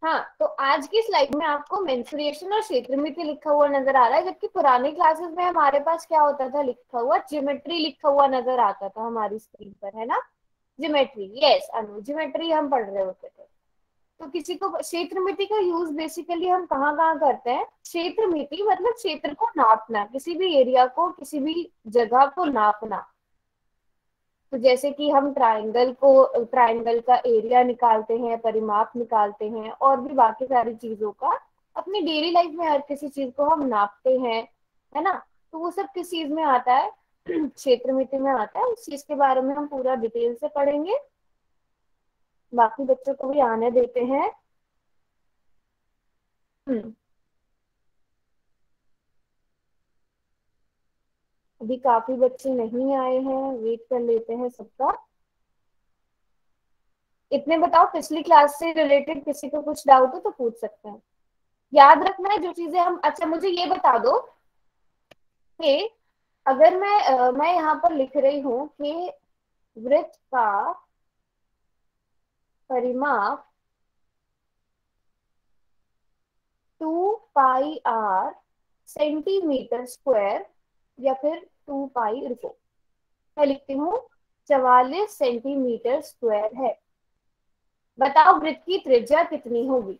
हाँ, तो आज की स्लाइड में आपको मेंसुरेशन और क्षेत्रमिति लिखा हुआ नजर आ रहा है, जबकि पुरानी क्लासेस में हमारे पास क्या होता था, लिखा हुआ ज्योमेट्री लिखा हुआ नजर आता था हमारी स्क्रीन पर, है ना। ज्योमेट्री, यस अनु, ज्योमेट्री हम पढ़ रहे होते थे। तो किसी को क्षेत्रमिति का यूज बेसिकली हम कहाँ कहाँ करते हैं। क्षेत्रमिति मतलब क्षेत्र को नापना, किसी भी एरिया को, किसी भी जगह को नापना। तो जैसे कि हम ट्रायंगल का एरिया निकालते हैं, परिमाप निकालते हैं, और भी बाकी सारी चीजों का अपनी डेली लाइफ में हर किसी चीज को हम नापते हैं, है ना। तो वो सब किस चीज में आता है, क्षेत्रमिति में आता है। उस चीज के बारे में हम पूरा डिटेल से पढ़ेंगे। बाकी बच्चों को भी आने देते हैं। हम्म, अभी काफी बच्चे नहीं आए हैं, वेट कर लेते हैं सबका। इतने बताओ, पिछली क्लास से रिलेटेड किसी को कुछ डाउट हो तो पूछ सकते हैं। याद रखना है जो चीजें हम, अच्छा मुझे ये बता दो कि अगर मैं यहाँ पर लिख रही हूँ कि वृत्त का परिमाप 2 पाई r सेंटीमीटर स्क्वायर, या फिर 2 पाई, रुको मैं लिखती हूँ, 44 सेंटीमीटर स्क्वायर है। बताओ वृत्त की त्रिज्या कितनी होगी।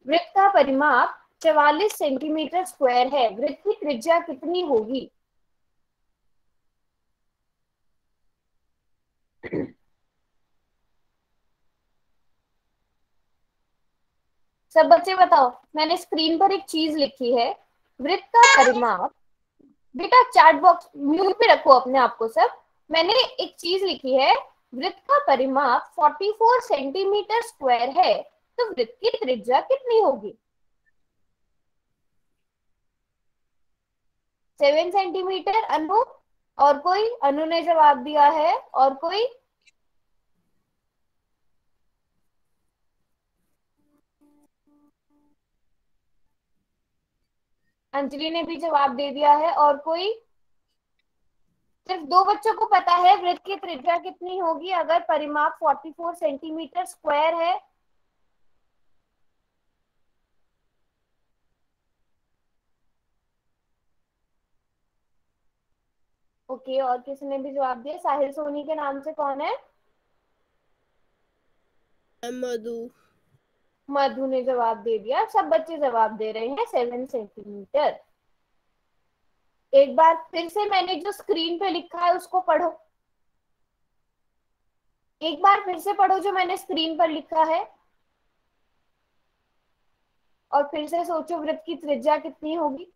वृत्त का परिमाप 44 सेंटीमीटर स्क्वायर है, वृत्त की त्रिज्या कितनी होगी। सब बच्चे बताओ। मैंने स्क्रीन पर एक चीज लिखी है, वृत्त का परिमाप। बेटा चैट बॉक्स म्यूट पे रखो अपने आप को सब। मैंने एक चीज लिखी है, वृत्त का परिमाप 44 सेंटीमीटर स्क्वायर है, तो वृत्त की त्रिज्या कितनी होगी। 7 सेंटीमीटर। अनु, और कोई, अनु ने जवाब दिया है, और कोई। अंजलि ने भी जवाब दे दिया है, और कोई। सिर्फ दो बच्चों को पता है वृत्त की त्रिज्या कितनी होगी अगर परिमाप 44 सेंटीमीटर स्क्वायर है। ओके, और किसी ने भी जवाब दिया। साहिल सोनी के नाम से कौन है। मधु। मधु ने जवाब दे दिया। सब बच्चे जवाब दे रहे हैं 7 सेंटीमीटर। एक बार फिर से मैंने जो स्क्रीन पे लिखा है उसको पढ़ो। एक बार फिर से पढ़ो जो मैंने स्क्रीन पर लिखा है, और फिर से सोचो वृत्त की त्रिज्या कितनी होगी।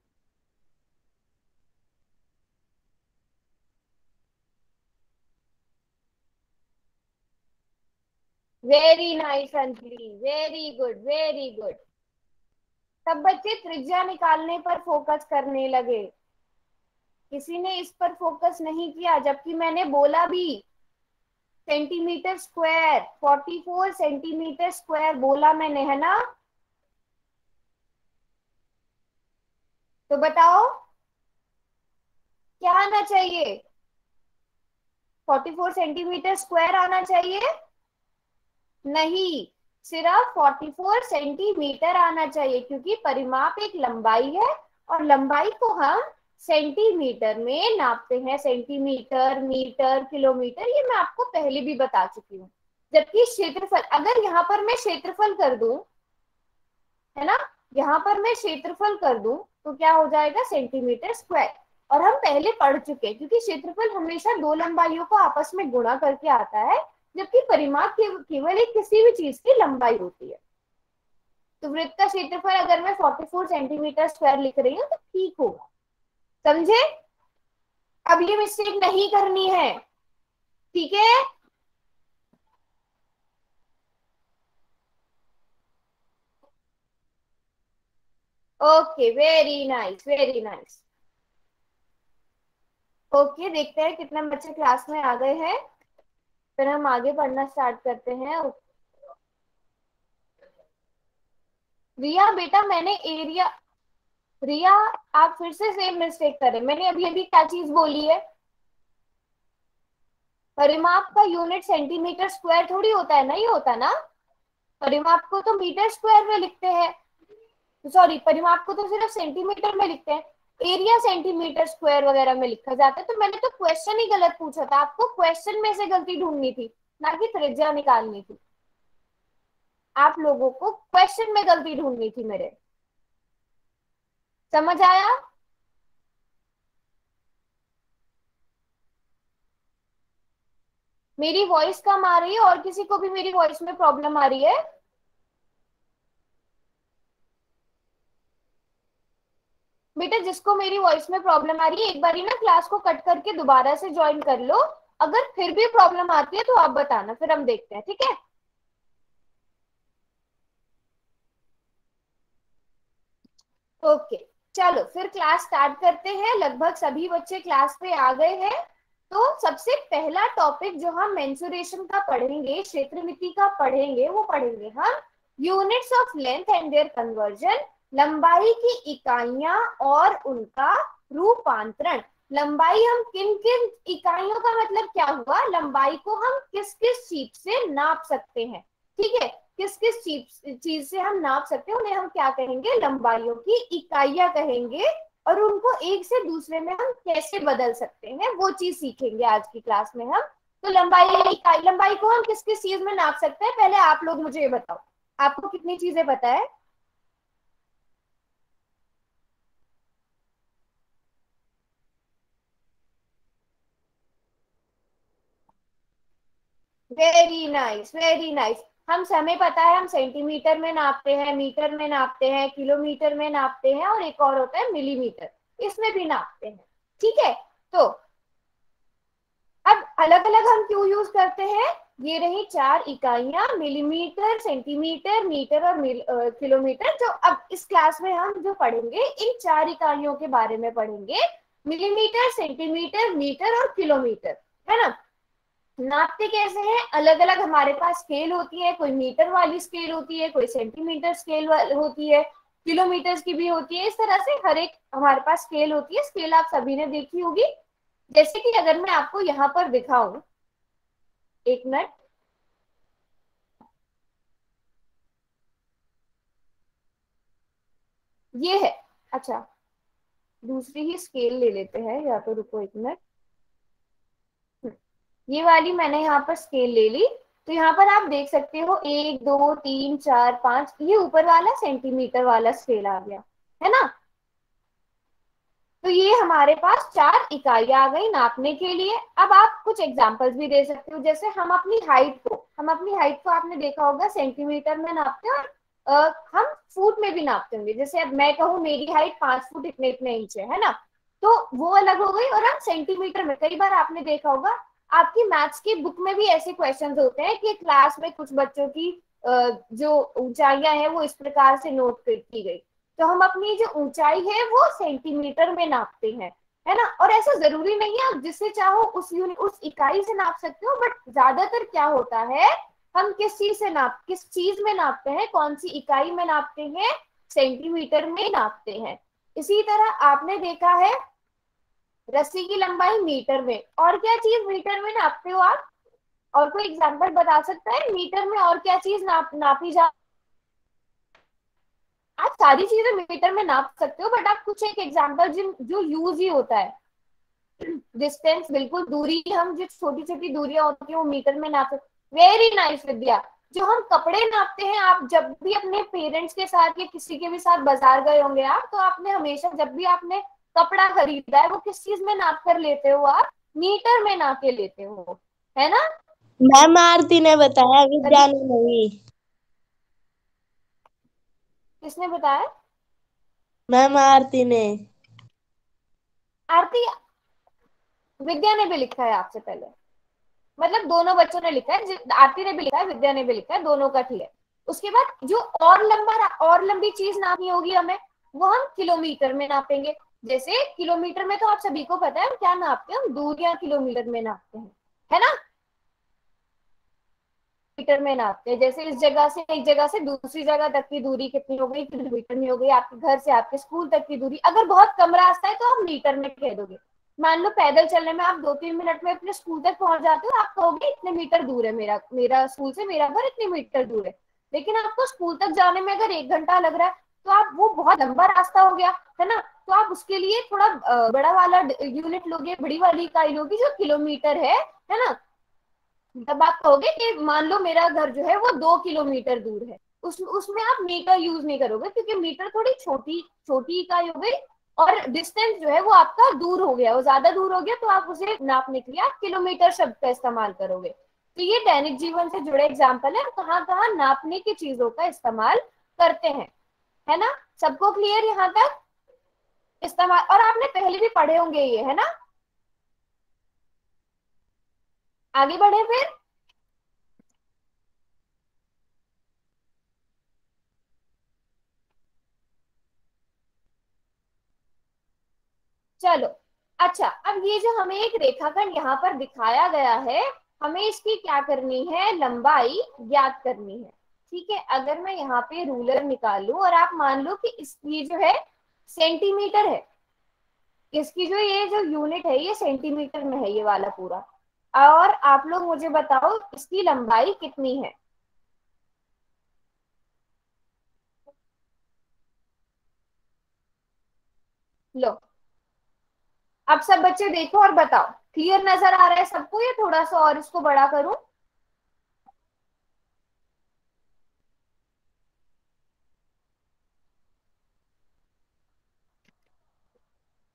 Very nice Anjali, very good, very good. सब बच्चे त्रिज्या निकालने पर फोकस करने लगे, किसी ने इस पर फोकस नहीं किया, जबकि मैंने बोला भी सेंटीमीटर स्क्वायर, 44 सेंटीमीटर स्क्वायर बोला मैंने, है ना। तो बताओ क्या आना चाहिए। 44 सेंटीमीटर स्क्वायर आना चाहिए। नहीं, सिर्फ 44 सेंटीमीटर आना चाहिए, क्योंकि परिमाप एक लंबाई है, और लंबाई को हम सेंटीमीटर में नापते हैं। सेंटीमीटर, मीटर, किलोमीटर, ये मैं आपको पहले भी बता चुकी हूँ। जबकि क्षेत्रफल, अगर यहाँ पर मैं क्षेत्रफल कर दूं, है ना, यहाँ पर मैं क्षेत्रफल कर दूं तो क्या हो जाएगा, सेंटीमीटर स्क्वायर। और हम पहले पढ़ चुके हैं, क्योंकि क्षेत्रफल हमेशा दो लंबाइयों को आपस में गुणा करके आता है, जबकि परिमाप केवल एक किसी भी चीज की लंबाई होती है। तो वृत्त का क्षेत्रफल अगर मैं 44 सेंटीमीटर स्क्वायर लिख रही हूँ तो ठीक होगा। समझे। अब ये मिस्टेक नहीं करनी है, ठीक है। Okay, very nice, very nice. Okay, देखते हैं कितने बच्चे क्लास में आ गए हैं, फिर हम आगे पढ़ना स्टार्ट करते हैं। रिया बेटा, मैंने एरिया, रिया आप फिर से सेम मिस्टेक करें। मैंने अभी अभी क्या चीज बोली है। परिमाप का यूनिट सेंटीमीटर स्क्वायर थोड़ी होता है, नहीं होता ना। परिमाप को तो मीटर स्क्वायर में लिखते हैं, सॉरी परिमाप को तो सिर्फ सेंटीमीटर में लिखते हैं, एरिया सेंटीमीटर स्क्वायर वगैरह में लिखा जाता है। तो मैंने तो क्वेश्चन ही गलत पूछा था, आपको क्वेश्चन में से गलती ढूंढनी थी, ना कि त्रिज्या निकालनी थी। आप लोगों को क्वेश्चन में गलती ढूंढनी थी मेरे, समझ आया। मेरी वॉइस कम आ रही है और किसी को भी मेरी वॉइस में प्रॉब्लम आ रही है? बेटा जिसको मेरी वॉइस में प्रॉब्लम आ रही है एक बारी ना क्लास को कट करके दोबारा से ज्वाइन कर लो, अगर फिर भी प्रॉब्लम आती है तो आप बताना, फिर हम देखते हैं, ठीक है। ओके, चलो फिर क्लास स्टार्ट करते हैं। लगभग सभी बच्चे क्लास पे आ गए हैं। तो सबसे पहला टॉपिक जो हम मेंसुरेशन का पढ़ेंगे, क्षेत्रमिति का पढ़ेंगे, वो पढ़ेंगे हम units of length and their conversion, लंबाई की इकाइयां और उनका रूपांतरण। लंबाई हम किन किन इकाइयों का मतलब क्या हुआ, लंबाई को हम किस किस चीज से नाप सकते हैं, ठीक है। किस किस चीज से हम नाप सकते हैं, उन्हें हम क्या कहेंगे, लंबाइयों की इकाइयां कहेंगे। और उनको एक से दूसरे में हम कैसे बदल सकते हैं वो चीज सीखेंगे आज की क्लास में हम। तो लंबाई इकाई, लंबाई को हम किस किस चीज में नाप सकते हैं, पहले आप लोग मुझे ये बताओ, आपको कितनी चीजें पता है? Very nice, very nice. हम हमें पता है, हम सेंटीमीटर में नापते हैं, मीटर में नापते हैं, किलोमीटर में नापते हैं, और एक और होता है मिलीमीटर, इसमें भी नापते हैं, ठीक है। तो अब अलग अलग हम क्यों यूज करते हैं, ये रही चार इकाइयां, मिलीमीटर, सेंटीमीटर, मीटर और किलोमीटर। जो अब इस क्लास में हम जो पढ़ेंगे इन चार इकाइयों के बारे में पढ़ेंगे, मिलीमीटर, सेंटीमीटर, मीटर और किलोमीटर, है ना। नापते कैसे हैं, अलग अलग हमारे पास स्केल होती है, कोई मीटर वाली स्केल होती है, कोई सेंटीमीटर स्केल होती है, किलोमीटर की भी होती है। इस तरह से हर एक हमारे पास स्केल होती है। स्केल आप सभी ने देखी होगी। जैसे कि अगर मैं आपको यहाँ पर दिखाऊं, एक मिनट, ये है, अच्छा दूसरी ही स्केल ले लेते हैं, या तो रुको एक मिनट। ये वाली मैंने यहाँ पर स्केल ले ली। तो यहाँ पर आप देख सकते हो 1 2 3 4 5, ये ऊपर वाला सेंटीमीटर वाला स्केल आ गया, है ना। तो ये हमारे पास चार इकाइयां आ गई नापने के लिए। अब आप कुछ एग्जांपल्स भी दे सकते हो, जैसे हम अपनी हाइट को आपने देखा होगा सेंटीमीटर में नापते हैं, और हम फुट में भी नापते होंगे। जैसे अब मैं कहूँ मेरी हाइट 5 फुट इतने इतने इंच है ना, तो वो अलग हो गई। और हम सेंटीमीटर में, कई बार आपने देखा होगा आपकी मैथ्स की बुक में भी ऐसे क्वेश्चन होते हैं कि क्लास में कुछ बच्चों की जो ऊंचाइयां हैं वो इस प्रकार से नोट की गई, तो हम अपनी जो ऊंचाई है वो सेंटीमीटर में नापते हैं, है ना। और ऐसा जरूरी नहीं है, आप जिससे चाहो उस यूनिट उस इकाई से नाप सकते हो, बट ज्यादातर क्या होता है, हम किस चीज में नापते हैं, कौन सी इकाई में नापते हैं, सेंटीमीटर में नापते हैं। इसी तरह आपने देखा है रस्सी की लंबाई मीटर में, और क्या चीज मीटर में नापते हो आप? और कोई एग्जाम्पल बता सकता है मीटर में और क्या चीज नापी जा? आप सारी चीजें मीटर में नाप सकते हो, बट आप कुछ एक एग्जांपल जो यूज ही होता है, डिस्टेंस, बिल्कुल दूरी, हम जो छोटी छोटी दूरियां होती है वो मीटर में नाप सकते। वेरी नाइस विद्या। जो हम कपड़े नापते हैं, आप जब भी अपने पेरेंट्स के साथ या किसी के भी साथ बाजार गए होंगे आप, तो आपने हमेशा जब भी आपने कपड़ा खरीदा है वो किस चीज में नाप कर लेते हो आप? मीटर में नाप के लेते हो, है ना। मैम आरती ने बताया, तभी, विद्या ने नहीं। किसने बताया? मैम आरती ने। आरती, विद्या ने भी लिखा है आपसे पहले, मतलब दोनों बच्चों ने लिखा है, आरती ने भी लिखा है, विद्या ने भी लिखा है, दोनों का ठीक है। उसके बाद जो और लंबी चीज नापनी होगी हमें, वो हम किलोमीटर में नापेंगे। जैसे किलोमीटर में तो आप सभी को पता है हम क्या नापते हैं, हम दूरियां किलोमीटर में नापते हैं, है ना। मीटर में नापते हैं, जैसे इस जगह से एक जगह से दूसरी जगह तक की दूरी कितनी हो गई, किलोमीटर में हो गई। आपके घर से आपके स्कूल तक की दूरी, अगर बहुत कम रास्ता है तो आप मीटर में कह दोगे। मान लो पैदल चलने में आप 2-3 मिनट में अपने स्कूल तक पहुंच जाते हो, आप कहोगे इतने मीटर दूर है, मेरा मेरा स्कूल से मेरा घर इतने मीटर दूर है। लेकिन आपको स्कूल तक जाने में अगर 1 घंटा लग रहा है, तो आप वो बहुत लंबा रास्ता हो गया, है ना। तो आप उसके लिए थोड़ा बड़ा वाला यूनिट लोगे, बड़ी वाली इकाई लोगे जो किलोमीटर है ना। तब आप कहोगे कि मान लो मेरा घर जो है वो 2 किलोमीटर दूर है, उसमें आप मीटर यूज नहीं करोगे, क्योंकि मीटर थोड़ी छोटी छोटी इकाई हो गई, और डिस्टेंस जो है वो आपका दूर हो गया, वो ज्यादा दूर हो गया, तो आप उसे नापने के लिए आप किलोमीटर शब्द का इस्तेमाल करोगे। तो ये दैनिक जीवन से जुड़े एग्जाम्पल है, कहाँ कहाँ नापने की चीजों का इस्तेमाल करते हैं, है ना। सबको क्लियर यहाँ तक? इस्तेमाल, और आपने पहले भी पढ़े होंगे ये, है ना। आगे बढ़े फिर। चलो, अच्छा, अब ये जो हमें एक रेखाखंड यहाँ पर दिखाया गया है, हमें इसकी क्या करनी है, लंबाई ज्ञात करनी है। ठीक है, अगर मैं यहाँ पे रूलर निकालूं और आप मान लो कि इस ये जो है सेंटीमीटर है, इसकी जो ये जो यूनिट है ये सेंटीमीटर में है, ये वाला पूरा, और आप लोग मुझे बताओ इसकी लंबाई कितनी है। लो, अब सब बच्चे देखो और बताओ, क्लियर नजर आ रहा है सबको, या थोड़ा सा और इसको बड़ा करूं?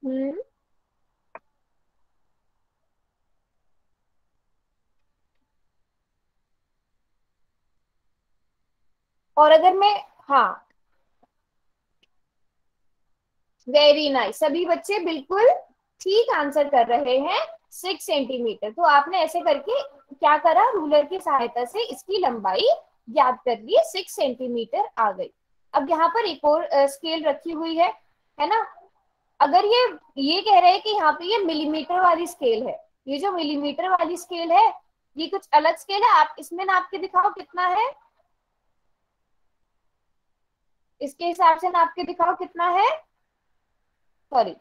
हम्म। और अगर मैं, हाँ, वेरी नाइस, सभी बच्चे बिल्कुल ठीक आंसर कर रहे हैं, 6 सेंटीमीटर। तो आपने ऐसे करके क्या करा, रूलर की सहायता से इसकी लंबाई ज्ञात कर ली, 6 सेंटीमीटर आ गई। अब यहाँ पर एक और स्केल रखी हुई है ना। अगर ये कह रहे हैं कि यहाँ पे ये मिलीमीटर वाली स्केल है, ये जो मिलीमीटर वाली स्केल है ये कुछ अलग स्केल है, आप इसमें नाप के दिखाओ कितना है, इसके हिसाब से नाप के दिखाओ कितना है। Sorry,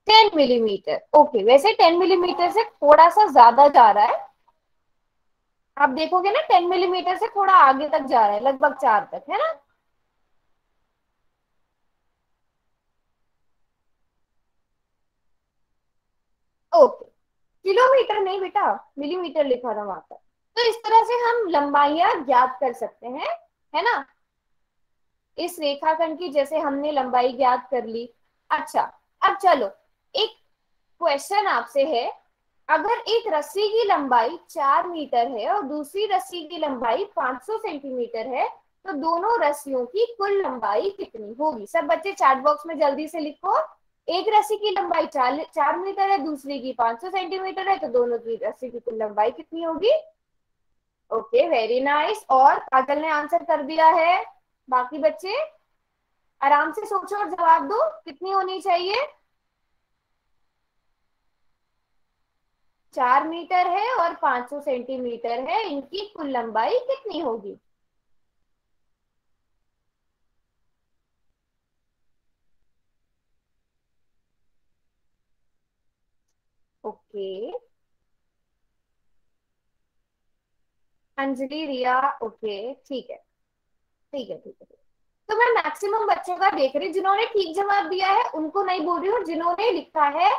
10 millimetre. ओके, वैसे 10 मिलीमीटर से थोड़ा सा ज्यादा जा रहा है, आप देखोगे ना 10 मिलीमीटर से थोड़ा आगे तक जा रहा है, लगभग 4 तक, है ना। ओके, किलोमीटर नहीं बेटा, मिलीमीटर लिखा था वहां पर। तो इस तरह से हम लंबाइयां ज्ञात कर सकते हैं, है ना। इस रेखाखंड की जैसे हमने लंबाई ज्ञात कर ली। अच्छा, अब चलो, एक क्वेश्चन आपसे है, अगर एक रस्सी की लंबाई 4 मीटर है और दूसरी रस्सी की लंबाई 500 सेंटीमीटर है, तो दोनों रस्सियों की कुल लंबाई कितनी होगी। सब बच्चे चैट बॉक्स में जल्दी से लिखो। एक रस्सी की लंबाई 4 मीटर है, दूसरी की 500 सेंटीमीटर है, तो दोनों की रस्सी की कुल लंबाई कितनी होगी। ओके, वेरी नाइस, और काजल ने आंसर कर दिया है। बाकी बच्चे आराम से सोचो और जवाब दो, कितनी होनी चाहिए। 4 मीटर है और 500 सेंटीमीटर है, इनकी कुल लंबाई कितनी होगी। ओके, अंजलि, रिया, ओके, ठीक है, ठीक है, ठीक है। तो मैं मैक्सिमम बच्चों का देख रही हूँ, जिन्होंने ठीक जवाब दिया है उनको नहीं बोल रही हूँ, जिन्होंने लिखा है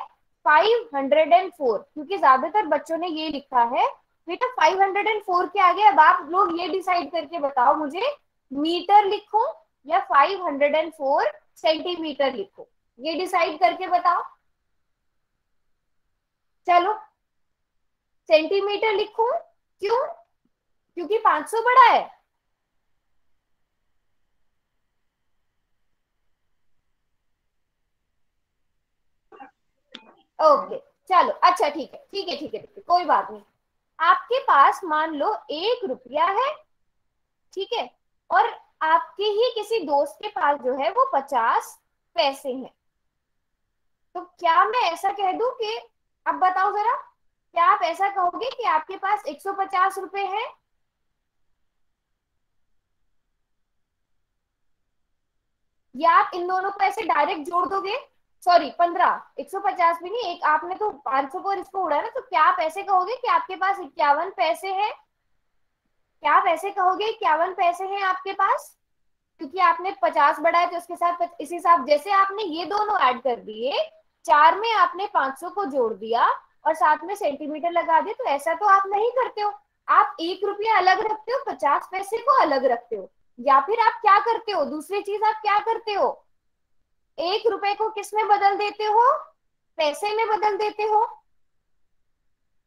504, क्योंकि ज्यादातर बच्चों ने ये लिखा है। बेटा 504 के आगे अब आप लोग ये डिसाइड करके बताओ मुझे, मीटर लिखो या 504 सेंटीमीटर लिखो, ये डिसाइड करके बताओ। चलो, सेंटीमीटर लिखूं, क्यों? क्योंकि 500 बड़ा है। ओके, चलो, अच्छा, ठीक है, ठीक है, ठीक है, ठीक है, कोई बात नहीं। आपके पास मान लो 1 रुपया है, ठीक है, और आपके ही किसी दोस्त के पास जो है वो 50 पैसे हैं। तो क्या मैं ऐसा कह दूं कि, अब बताओ जरा, क्या आप ऐसा कहोगे कि आपके पास 150 रुपए हैं? या आप इन दोनों को ऐसे डायरेक्ट जोड़ दोगे, सॉरी 15, 150 भी नहीं, एक आपने तो 500 को और इसको उड़ा ना, तो क्या आप ऐसे कहोगे कि आपके पास 51 पैसे हैं? क्या आप ऐसे कहोगे 51 पैसे हैं आपके पास? क्योंकि आपने 50 बढ़ाया तो उसके साथ इस हिसाब, जैसे आपने ये दोनों ऐड कर दिए, 4 में आपने 500 को जोड़ दिया और साथ में सेंटीमीटर लगा दिए, तो ऐसा तो आप नहीं करते हो। आप 1 रुपया अलग रखते हो, 50 पैसे को अलग रखते हो, या फिर आप क्या करते हो, दूसरी चीज आप क्या करते हो, 1 रुपए को किस में बदल देते हो? पैसे में बदल देते हो।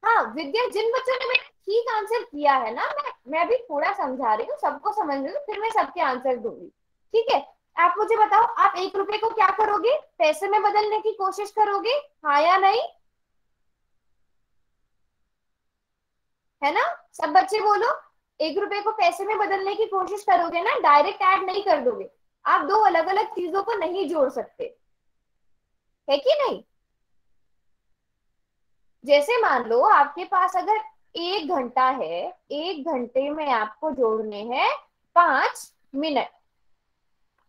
हाँ विद्या, जिन बच्चों ने मैंने ठीक आंसर किया है ना, मैं भी थोड़ा समझा रही हूँ, सबको समझ रही हूँ, फिर मैं सबके आंसर दूंगी। ठीक है, आप मुझे बताओ, आप 1 रुपए को क्या करोगे, पैसे में बदलने की कोशिश करोगे, हाँ या नहीं? है ना? सब बच्चे बोलो, 1 रुपए को पैसे में बदलने की कोशिश करोगे ना, डायरेक्ट ऐड नहीं कर दोगे। आप दो अलग अलग चीजों को नहीं जोड़ सकते, है कि नहीं? जैसे मान लो आपके पास अगर 1 घंटा है, 1 घंटे में आपको जोड़ने हैं 5 मिनट,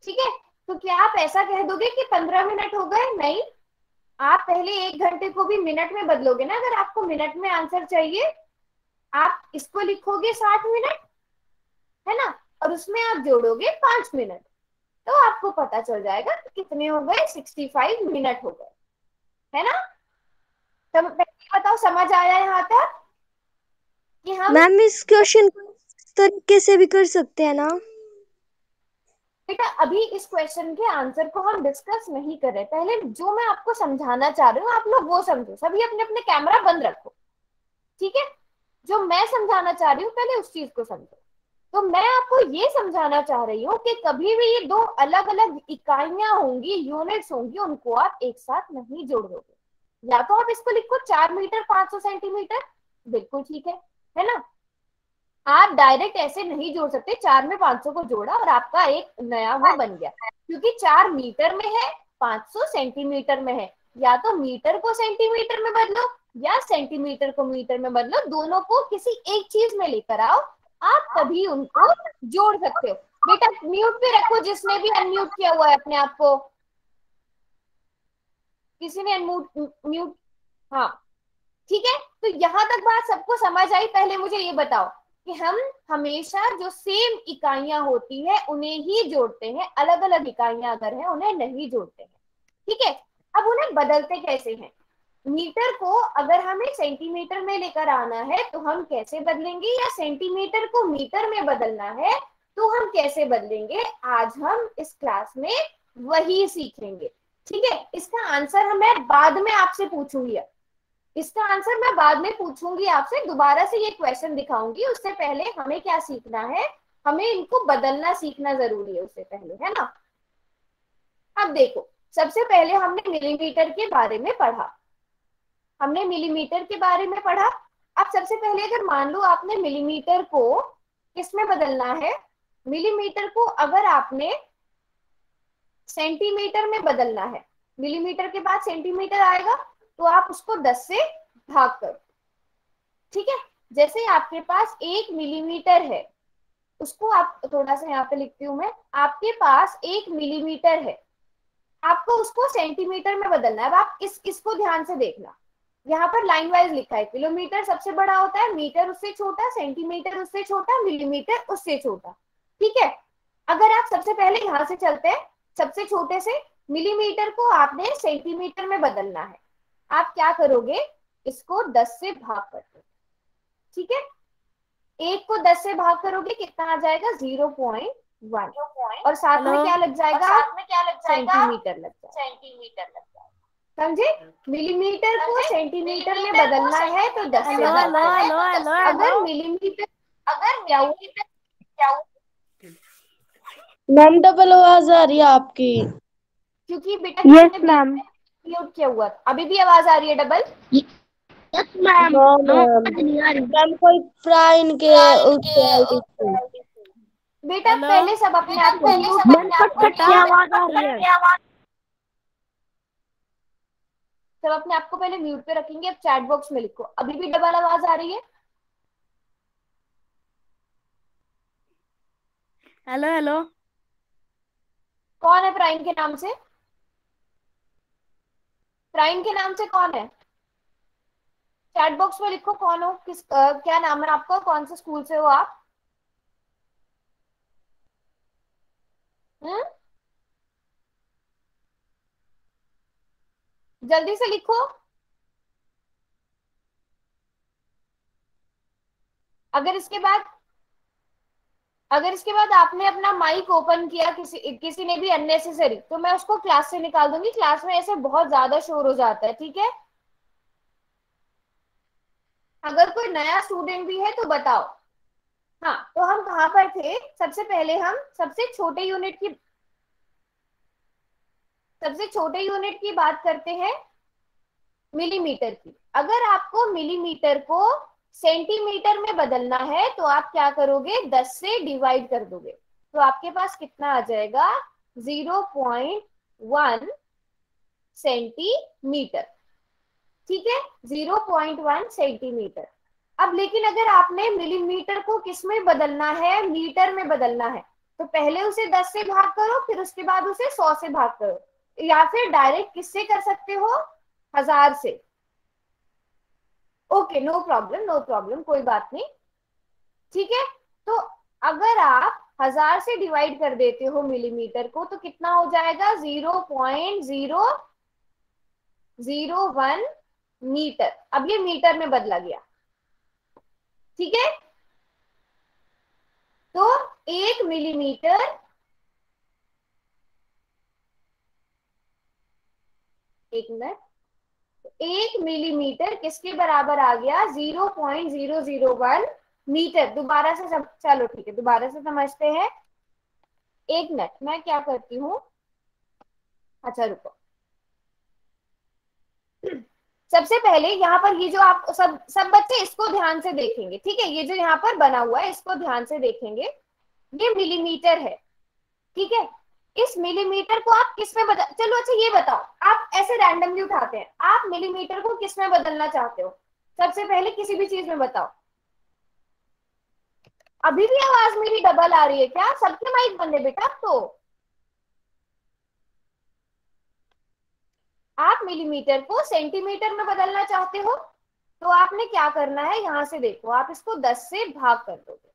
ठीक है? तो क्या आप ऐसा कह दोगे कि 15 मिनट हो गए? नहीं, आप पहले 1 घंटे को भी मिनट में बदलोगे ना, अगर आपको मिनट में आंसर चाहिए। आप इसको लिखोगे 60 मिनट, है ना, और उसमें आप जोड़ोगे 5 मिनट, तो आपको पता चल जाएगा कि कितने हो गए, 65 मिनट हो गए, है ना? तो बताओ, समझ आया यहाँ तक कि हम? मैम इस क्वेश्चन को इस तरीके से भी कर सकते हैं ना? बेटा अभी इस क्वेश्चन के आंसर को हम डिस्कस नहीं कर रहे, पहले जो मैं आपको समझाना चाह रही हूँ आप लोग वो समझो, सभी अपने अपने कैमरा बंद रखो, ठीक है? जो मैं समझाना चाह रही हूँ पहले उस चीज को समझो। तो मैं आपको ये समझाना चाह रही हूँ कि कभी भी ये दो अलग अलग इकाइयां होंगी, यूनिट्स होंगी, उनको आप एक साथ नहीं जोड़ दोगे। या तो आप इसको लिखो 4 मीटर 500 सेंटीमीटर, बिल्कुल ठीक है ना? आप डायरेक्ट ऐसे नहीं जोड़ सकते, 4 में 500 को जोड़ा और आपका एक नया वो बन गया, क्योंकि 4 मीटर में है, 500 सेंटीमीटर में है। या तो मीटर को सेंटीमीटर में बदलो या सेंटीमीटर को मीटर में बदलो, दोनों को किसी एक चीज में लेकर आओ, आप तभी उनको जोड़ सकते हो। बेटा म्यूट पे रखो, जिसने भी अनम्यूट किया हुआ है अपने आप को, किसी ने अनम्यूट म्यूट, हाँ ठीक है। तो यहां तक बात सबको समझ आई? पहले मुझे ये बताओ कि हम हमेशा जो सेम इकाइयां होती है उन्हें ही जोड़ते हैं, अलग अलग इकाइयां अगर है उन्हें नहीं जोड़ते हैं, ठीक है? अब उन्हें बदलते कैसे हैं? मीटर को अगर हमें सेंटीमीटर में लेकर आना है तो हम कैसे बदलेंगे, या सेंटीमीटर को मीटर में बदलना है तो हम कैसे बदलेंगे, आज हम इस क्लास में वही सीखेंगे, ठीक है? इसका आंसर मैं बाद में आपसे पूछूंगी, इसका आंसर मैं बाद में पूछूंगी आपसे, दोबारा से ये क्वेश्चन दिखाऊंगी, उससे पहले हमें क्या सीखना है, हमें इनको बदलना सीखना जरूरी है उससे पहले, है ना? अब देखो, सबसे पहले हमने मिलीमीटर के बारे में पढ़ा, हमने मिलीमीटर के बारे में पढ़ा। अब सबसे पहले अगर मान लो आपने मिलीमीटर को किस में बदलना है, मिलीमीटर को अगर आपने सेंटीमीटर में बदलना है, मिलीमीटर के बाद सेंटीमीटर आएगा, तो आप उसको 10 से भाग करो, ठीक है? जैसे आपके पास 1 मिलीमीटर है, उसको आप थोड़ा सा यहाँ पे लिखती हूँ मैं, आपके पास 1 मिलीमीटर है, आपको उसको सेंटीमीटर में बदलना है। अब आप इसको ध्यान से देखना, यहाँ पर लाइन वाइज लिखा है, किलोमीटर सबसे बड़ा होता है, मीटर उससे छोटा, सेंटीमीटर उससे छोटा, मिलीमीटर उससे छोटा, ठीक है? अगर आप सबसे पहले यहाँ से चलते हैं, सबसे छोटे से मिलीमीटर को आपने सेंटीमीटर में बदलना है, आप क्या करोगे, इसको 10 से भाग करते, ठीक है? 1 को 10 से भाग करोगे कितना आ जाएगा, 0.1, और साथ में क्या लग जाएगा, सेंटीमीटर लग जाएगा, समझे? मिलीमीटर को सेंटीमीटर में बदलना है तो 10 से भाग करो। अगर मिलीमीटर, अगर क्या हुआ, मैम डबल आवाज आ रही है आपकी। क्योंकि बेटा यस मैम। म्यूट किया हुआ, अभी भी आवाज आ रही है double? Yes ma'am. No ma'am, ma'am कोई प्राइन के उससे आई थी। बेटा पहले सब अपने आप को म्यूट, मैम कट कट की आवाज आ रही है। सब अपने आप को पहले म्यूट पे रखेंगे। अब चैट बॉक्स में लिखो, अभी भी डबल आवाज आ रही है? Hello hello. कौन है प्राइम के नाम से? प्राइम के नाम से कौन है? चैट बॉक्स में लिखो कौन हो, क्या नाम है आपका, कौन से स्कूल से हो आप? हम्म, जल्दी से लिखो। अगर इसके बाद अगर इसके बाद आपने अपना माइक ओपन किया किसी किसी ने भी अननेसेसरी, तो मैं उसको क्लास से निकाल दूंगी। क्लास में ऐसे बहुत ज्यादा शोर हो जाता है, ठीक है? अगर कोई नया स्टूडेंट भी है तो बताओ। हाँ, तो हम कहाँ पर थे? सबसे पहले हम सबसे छोटे यूनिट की बात करते हैं, मिलीमीटर की। अगर आपको मिलीमीटर को सेंटीमीटर में बदलना है तो आप क्या करोगे? 10 से डिवाइड कर दोगे, तो आपके पास कितना आ जाएगा? 0.1 सेंटीमीटर। ठीक है, 0.1 सेंटीमीटर। अब लेकिन अगर आपने मिलीमीटर को किस में बदलना है? मीटर में बदलना है, तो पहले उसे 10 से भाग करो, फिर उसके बाद उसे 100 से भाग करो, या फिर डायरेक्ट किससे कर सकते हो? 1000 से। Okay, no problem, no problem, कोई बात नहीं। ठीक है, तो अगर आप 1000 से डिवाइड कर देते हो मिलीमीटर को, तो कितना हो जाएगा? 0.001 मीटर। अब ये मीटर में बदला गया, ठीक है? तो 1 मिलीमीटर, एक मिनट, 1 मिलीमीटर किसके बराबर आ गया? 0.001 मीटर। दोबारा से चलो ठीक है, दोबारा से समझते हैं। एक मिनट, मैं क्या करती हूँ, अच्छा रुको। सबसे पहले यहाँ पर ये जो आप सब सब बच्चे इसको ध्यान से देखेंगे, ठीक है? ये जो यहाँ पर बना हुआ है इसको ध्यान से देखेंगे। ये मिलीमीटर है, ठीक है? इस मिलीमीटर को आप किस में बदल, चलो अच्छा ये बताओ, आप ऐसे रैंडमली उठाते हैं, आप मिलीमीटर को किस में बदलना चाहते हो? सबसे पहले किसी भी चीज में बताओ। अभी भी आवाज मेरी डबल आ रही है क्या? सबके माइक बंद है बेटा अब तो। आप मिलीमीटर को सेंटीमीटर में बदलना चाहते हो, तो आपने क्या करना है? यहां से देखो, आप इसको 10 से भाग कर दोगे।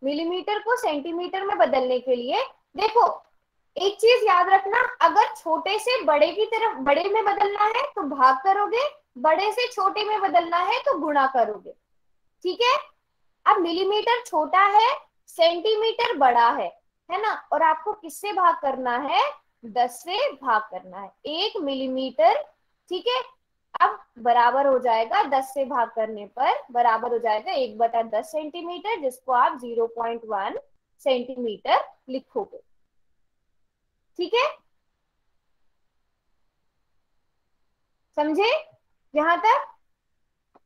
मिलीमीटर को सेंटीमीटर में बदलने के लिए देखो, एक चीज याद रखना, अगर छोटे से बड़े की तरफ, बड़े में बदलना है तो भाग करोगे, बड़े से छोटे में बदलना है तो गुणा करोगे, ठीक है? अब मिलीमीटर छोटा है, सेंटीमीटर बड़ा है ना? और आपको किससे भाग करना है? 10 से भाग करना है। 1 मिलीमीटर, ठीक है? अब बराबर हो जाएगा, 10 से भाग करने पर बराबर हो जाएगा 1/10 सेंटीमीटर, जिसको आप 0.1 सेंटीमीटर लिखोगे, ठीक है? समझे यहां तक?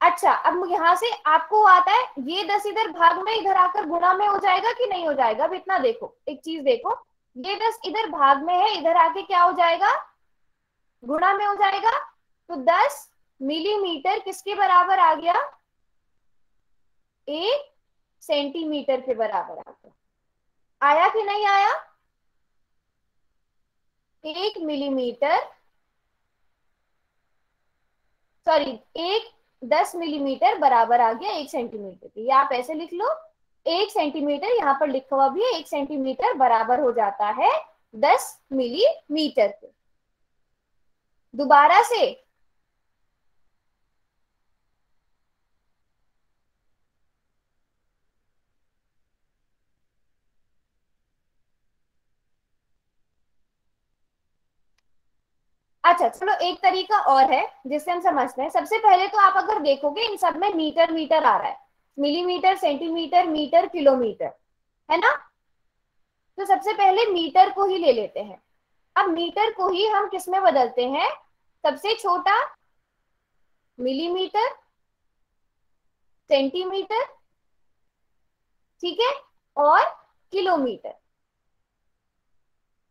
अच्छा, अब यहाँ से आपको आता है, ये 10 इधर भाग में, इधर आकर गुणा में हो जाएगा कि नहीं हो जाएगा? अब इतना देखो, एक चीज देखो, ये 10 इधर भाग में है, इधर आके क्या हो जाएगा? गुणा में हो जाएगा। तो 10 मिलीमीटर किसके बराबर आ गया? 1 सेंटीमीटर के बराबर आ गया। आया कि नहीं आया? 1 मिलीमीटर, सॉरी, एक 10 मिलीमीटर बराबर आ गया 1 सेंटीमीटर के। ये आप ऐसे लिख लो, 1 सेंटीमीटर यहाँ पर लिखा हुआ भी है, 1 सेंटीमीटर बराबर हो जाता है 10 मिलीमीटर के। दोबारा से, अच्छा चलो, एक तरीका और है जिससे हम समझते हैं। सबसे पहले तो आप अगर देखोगे इन सब में मीटर मीटर आ रहा है, मिलीमीटर, सेंटीमीटर, मीटर, किलोमीटर, है ना? तो सबसे पहले मीटर को ही ले लेते हैं। अब मीटर को ही हम किस में बदलते हैं? सबसे छोटा मिलीमीटर, सेंटीमीटर, ठीक है, और किलोमीटर।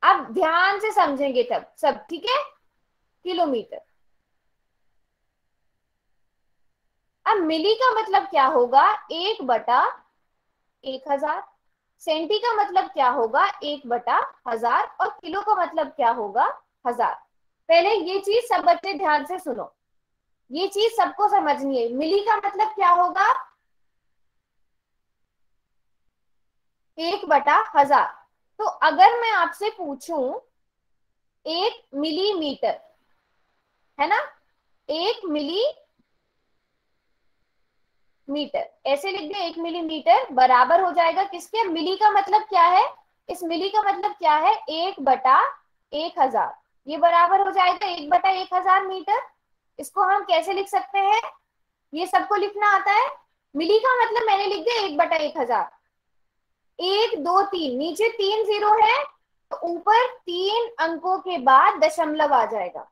अब ध्यान से समझेंगे तब सब, ठीक है? किलोमीटर। अब मिली का मतलब क्या होगा? 1/1000, सेंटी का मतलब क्या होगा 1/1000 और किलो का मतलब क्या होगा 1000। पहले ये चीज सब बच्चे ध्यान से सुनो, ये चीज सबको समझनी है। मिली का मतलब क्या होगा 1/1000। तो अगर मैं आपसे पूछूं 1 मिलीमीटर, है ना, 1 मिलीमीटर ऐसे लिख दे, 1 मिलीमीटर बराबर हो जाएगा किसके, मिली का मतलब क्या है, इस मिली का मतलब क्या है 1/1000। ये बराबर हो जाएगा 1/1000 मीटर। इसको हम कैसे लिख सकते हैं, ये सबको लिखना आता है। मिली का मतलब मैंने लिख दिया 1/1000। 1 2 3 नीचे 3 0 है, तो ऊपर 3 अंकों के बाद दशमलव आ जाएगा।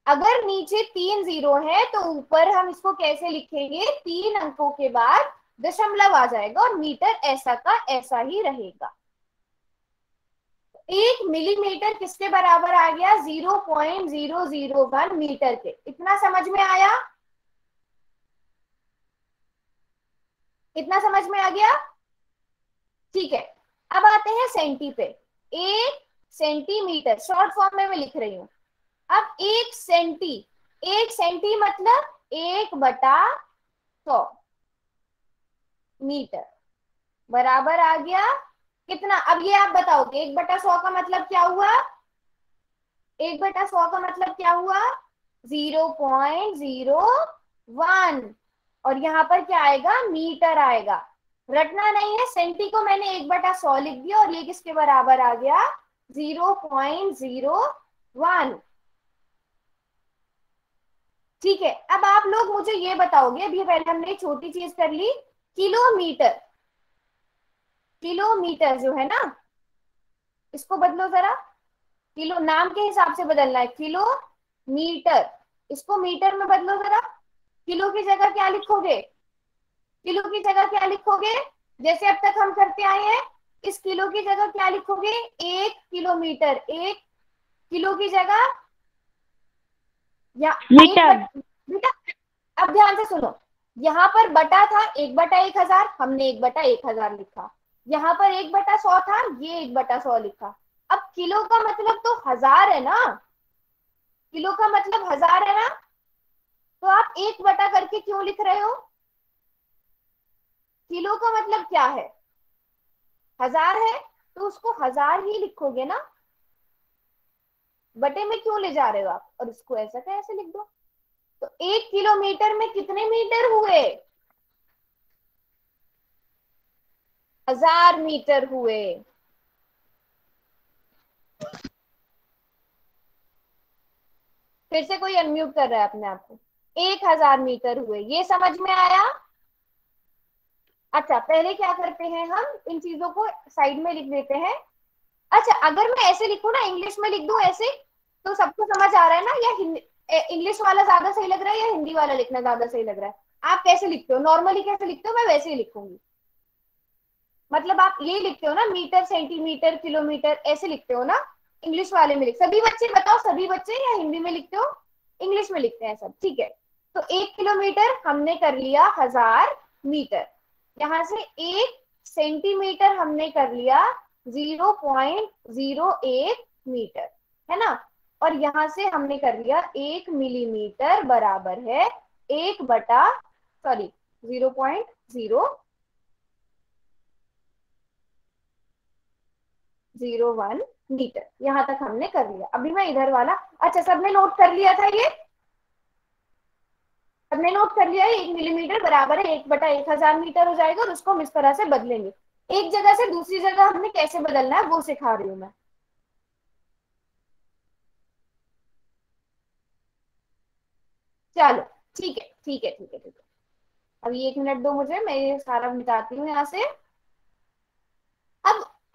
अगर नीचे 3 0 है तो ऊपर हम इसको कैसे लिखेंगे, 3 अंकों के बाद दशमलव आ जाएगा और मीटर ऐसा का ऐसा ही रहेगा। 1 मिलीमीटर किसके बराबर आ गया 0.001 मीटर के। इतना समझ में आया, इतना समझ में आ गया, ठीक है। अब आते हैं सेंटी पे। 1 सेंटीमीटर शॉर्ट फॉर्म में मैं लिख रही हूं। अब 1 सेंटी, 1 सेंटी मतलब 1/100 मीटर बराबर आ गया कितना। अब ये आप बताओगे 1/100 का मतलब क्या हुआ, 1/100 का मतलब क्या हुआ 0.01। और यहाँ पर क्या आएगा मीटर आएगा। रटना नहीं है, सेंटी को मैंने 1/100 लिख दिया और ये किसके बराबर आ गया 0.01। ठीक है। अब आप लोग मुझे ये बताओगे, अभी पहले हमने छोटी चीज कर ली, किलोमीटर, किलोमीटर जो है ना इसको बदलो जरा, किलो नाम के हिसाब से बदलना है, किलो मीटर, इसको मीटर में बदलो जरा। किलो की जगह क्या लिखोगे, किलो की जगह क्या लिखोगे, जैसे अब तक हम करते आए हैं, इस किलो की जगह क्या लिखोगे 1 किलोमीटर, 1 किलो की जगह या मीटर। बेटा अब ध्यान से सुनो, यहाँ पर बटा था 1/1000, हमने 1/1000 लिखा। यहाँ पर 1/100 था, ये 1/100 लिखा। अब किलो का मतलब तो 1000 है ना, किलो का मतलब 1000 है ना, तो आप 1 बटा करके क्यों लिख रहे हो, किलो का मतलब क्या है 1000 है, तो उसको 1000 ही लिखोगे ना, बटे में क्यों ले जा रहे हो आप, और इसको ऐसा का ऐसे लिख दो। तो 1 किलोमीटर में कितने मीटर हुए 1000 मीटर हुए। फिर से कोई अनम्यूट कर रहा है अपने आप को। 1000 मीटर हुए, ये समझ में आया। अच्छा पहले क्या करते हैं, हम इन चीजों को साइड में लिख देते हैं। अच्छा अगर मैं ऐसे लिखूं ना, इंग्लिश में लिख दूं ऐसे, तो सबको समझ आ रहा है ना, या इंग्लिश वाला ज्यादा सही लग रहा है या हिंदी वाला लिखना ज्यादा सही लग रहा है। आप कैसे लिखते हो, नॉर्मली कैसे लिखते हो, मैं वैसे ही लिखूंगी। मतलब आप ये लिखते हो ना, मीटर सेंटीमीटर किलोमीटर ऐसे लिखते हो ना, इंग्लिश वाले में लिख, सभी बच्चे बताओ, सभी बच्चे या हिंदी में लिखते हो, इंग्लिश में लिखते हैं सब, ठीक है। तो 1 किलोमीटर हमने कर लिया 1000 मीटर, यहाँ से 1 सेंटीमीटर हमने कर लिया 0.01 मीटर, है ना। और यहाँ से हमने कर लिया 1 मिलीमीटर बराबर है 0.001 मीटर। यहाँ तक हमने कर लिया। अभी मैं इधर वाला, अच्छा सबने नोट कर लिया था, ये सबने नोट कर लिया है 1 मिलीमीटर बराबर है 1/1000 मीटर हो जाएगा, और उसको हम इस तरह से बदलेंगे। एक जगह से दूसरी जगह हमने कैसे बदलना है वो सिखा रही हूँ मैं। चलो ठीक है ठीक है ठीक है ठीक है, अभी 1 मिनट दो मुझे, मैं ये सारा मिटाती हूँ यहाँ से।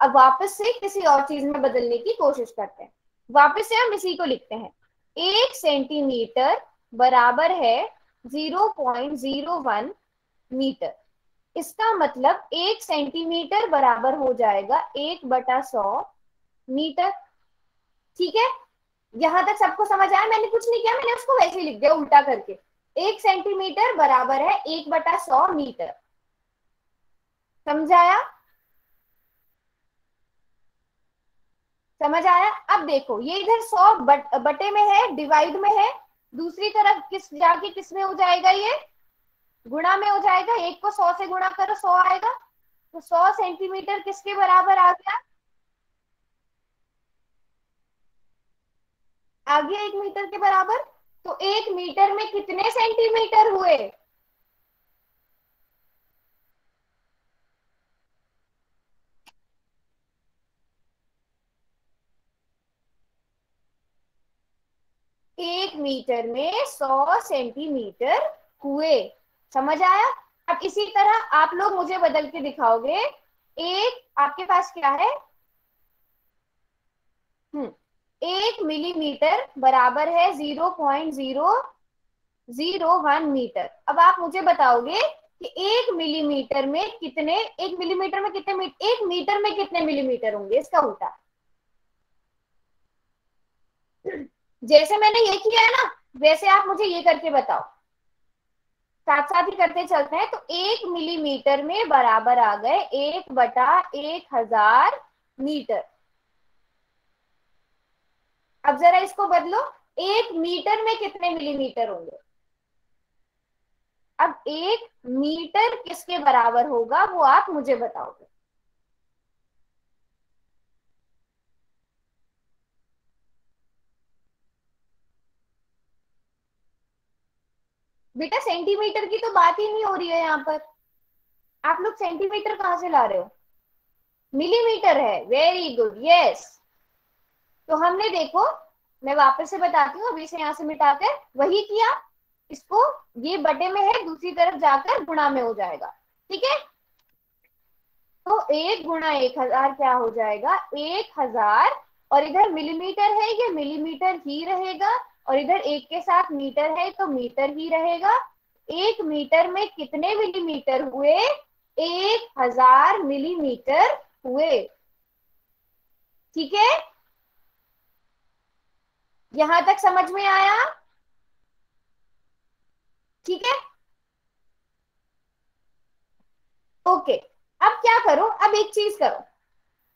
अब वापस से किसी और चीज में बदलने की कोशिश करते हैं। वापस से हम इसी को लिखते हैं, 1 सेंटीमीटर बराबर है 0.01 मीटर। इसका मतलब 1 सेंटीमीटर बराबर हो जाएगा 1/100 मीटर। ठीक है, यहां तक सबको समझ आया, मैंने कुछ नहीं किया, मैंने उसको वैसे ही लिख दिया उल्टा करके। 1 सेंटीमीटर बराबर है 1/100 मीटर, समझाया। समझ आया? अब देखो ये इधर 100 बटे में है, डिवाइड में है, दूसरी तरफ किस जाके किस में हो जाएगा, ये गुणा में हो जाएगा। एक को 100 से गुणा करो 100 आएगा, तो 100 सेंटीमीटर किसके बराबर आ गया? आ गया 1 मीटर के बराबर। तो 1 मीटर में कितने सेंटीमीटर हुए? एक मीटर में 100 सेंटीमीटर हुए। समझ आया? अब इसी तरह आप लोग मुझे बदल के दिखाओगे। एक आपके पास क्या है? 1 मिलीमीटर बराबर है 0.001 मीटर। अब आप मुझे बताओगे कि 1 मिलीमीटर में कितने, 1 मिलीमीटर में कितने 1 मीटर में कितने मिलीमीटर होंगे? इसका उल्टा। जैसे मैंने ये किया है ना, वैसे आप मुझे ये करके बताओ, साथ साथ ही करते चलते हैं। तो 1 मिलीमीटर में बराबर आ गए 1/1000 मीटर। अब जरा इसको बदलो, 1 मीटर में कितने मिलीमीटर होंगे? अब 1 मीटर किसके बराबर होगा वो आप मुझे बताओगे। बेटा सेंटीमीटर की तो बात ही नहीं हो रही है यहाँ पर, आप लोग सेंटीमीटर कहाँ से ला रहे हो? मिलीमीटर है, वेरी गुड, यस। तो हमने देखो, मैं वापस से बताती हूँ, अभी से यहाँ से मिटाकर वही किया, इसको ये बटे में है, दूसरी तरफ जाकर गुणा में हो जाएगा। ठीक है, तो 1 × 1000 क्या हो जाएगा? 1000, और इधर मिलीमीटर है, ये मिलीमीटर ही रहेगा, और इधर एक के साथ मीटर है तो मीटर ही रहेगा। 1 मीटर में कितने मिलीमीटर हुए? 1000 मिलीमीटर हुए। ठीक है, यहां तक समझ में आया? ठीक है, ओके। अब क्या करो, अब एक चीज करो,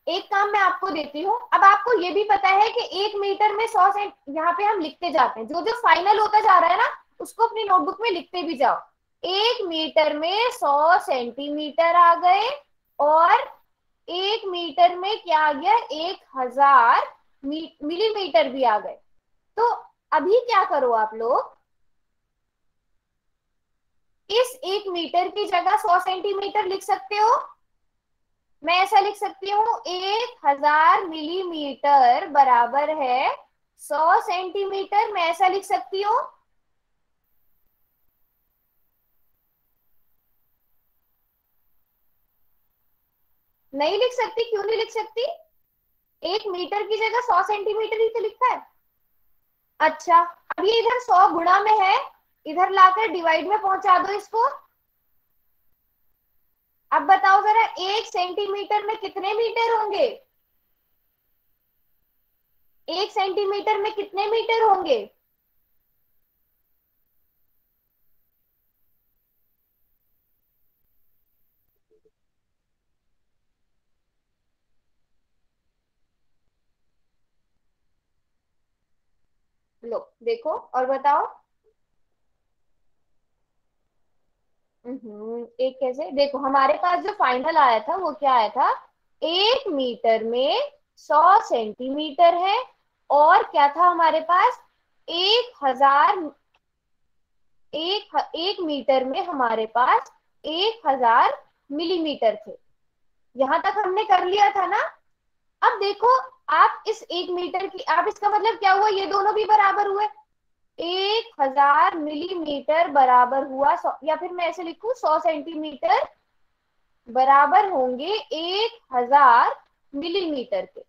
एक काम मैं आपको देती हूँ। अब आपको ये भी पता है कि 1 मीटर में 100 सेंट, यहाँ पे हम लिखते जाते हैं, जो जो फाइनल होता जा रहा है ना उसको अपनी नोटबुक में लिखते भी जाओ। 1 मीटर में 100 सेंटीमीटर आ गए, और 1 मीटर में क्या आ गया? 1000 मिलीमीटर भी आ गए। तो अभी क्या करो आप लोग, इस 1 मीटर की जगह 100 सेंटीमीटर लिख सकते हो। मैं ऐसा लिख सकती हूँ, 1000 मिलीमीटर बराबर है 100 सेंटीमीटर। मैं ऐसा लिख सकती हूँ। नहीं लिख सकती? क्यों नहीं लिख सकती? 1 मीटर की जगह 100 सेंटीमीटर ही तो लिखा है। अच्छा, अब ये इधर 100 गुणा में है, इधर लाकर डिवाइड में पहुंचा दो इसको। अब बताओ जरा, 1 सेंटीमीटर में कितने मीटर होंगे? 1 सेंटीमीटर में कितने मीटर होंगे? लो देखो और बताओ। एक कैसे? देखो हमारे पास जो फाइनल आया था वो क्या आया था? 1 मीटर में 100 सेंटीमीटर है, और क्या था हमारे पास? 1000, 1 मीटर में हमारे पास 1000 मिलीमीटर थे। यहां तक हमने कर लिया था ना? अब देखो, आप इस 1 मीटर की, आप इसका मतलब क्या हुआ? ये दोनों भी बराबर हुए। 1000 मिलीमीटर बराबर हुआ 100, या फिर मैं ऐसे लिखूं 100 सेंटीमीटर बराबर होंगे 1000 मिलीमीटर के।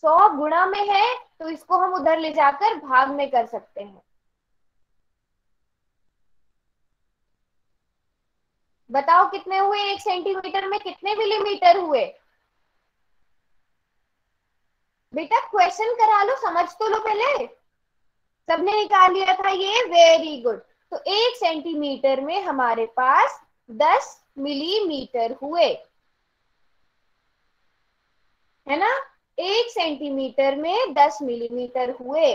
100 गुणा में है तो इसको हम उधर ले जाकर भाग में कर सकते हैं। बताओ कितने हुए? 1 सेंटीमीटर में कितने मिलीमीटर हुए? बेटा क्वेश्चन करा लो, समझ तो लो पहले। सबने निकाल लिया था ये, वेरी गुड। तो 1 सेंटीमीटर में हमारे पास 10 मिलीमीटर हुए, है ना? 1 सेंटीमीटर में 10 मिलीमीटर हुए,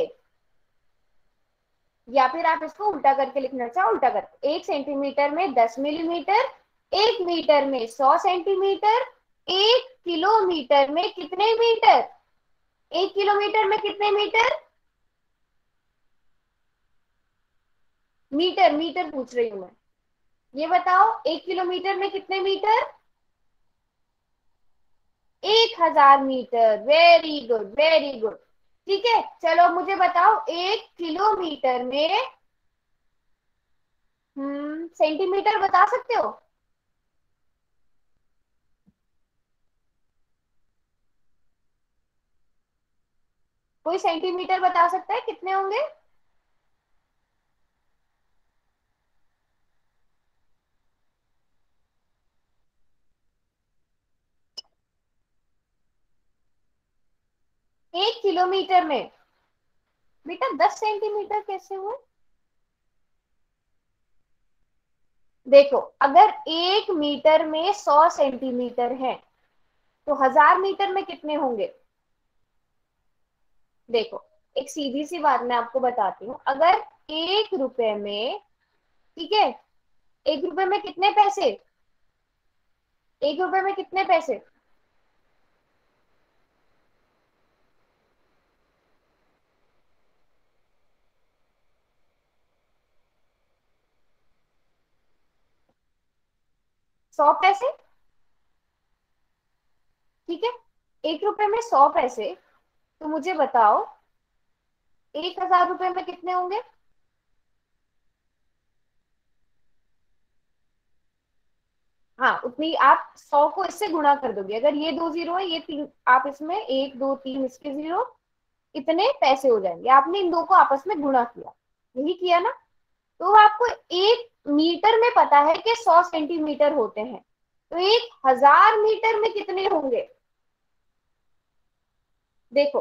या फिर आप इसको उल्टा करके लिखना चाहो उल्टा करके, 1 सेंटीमीटर में 10 मिलीमीटर, 1 मीटर में 100 सेंटीमीटर, 1 किलोमीटर में कितने मीटर, 1 किलोमीटर में कितने मीटर, मीटर मीटर पूछ रही हूं मैं, ये बताओ 1 किलोमीटर में कितने metre, 1000 metre. Very good very good. ठीक है, चलो मुझे बताओ 1 किलोमीटर में सेंटीमीटर बता सकते हो, कोई सेंटीमीटर बता सकता है कितने होंगे, एक किलोमीटर में बेटा 10 सेंटीमीटर कैसे हुए, देखो अगर 1 मीटर में 100 सेंटीमीटर है तो 1000 मीटर में कितने होंगे, देखो एक सीधी सी बात मैं आपको बताती हूँ, अगर 1 रुपए में, ठीक है, 1 रुपए में कितने पैसे, 1 रुपए में कितने पैसे, सौ पैसे, ठीक है, 1 रुपए में 100 पैसे, तो मुझे बताओ 1000 रुपए में कितने होंगे, हाँ उतनी, आप 100 को इससे गुणा कर दोगे, अगर ये 2 जीरो है, ये 3, आप इसमें 1 2 3 इसके 0, इतने पैसे हो जाएंगे, आपने इन दो को आपस में गुणा किया, यही किया ना, तो आपको 1 मीटर में पता है कि 100 सेंटीमीटर होते हैं, तो 1000 मीटर में कितने होंगे, देखो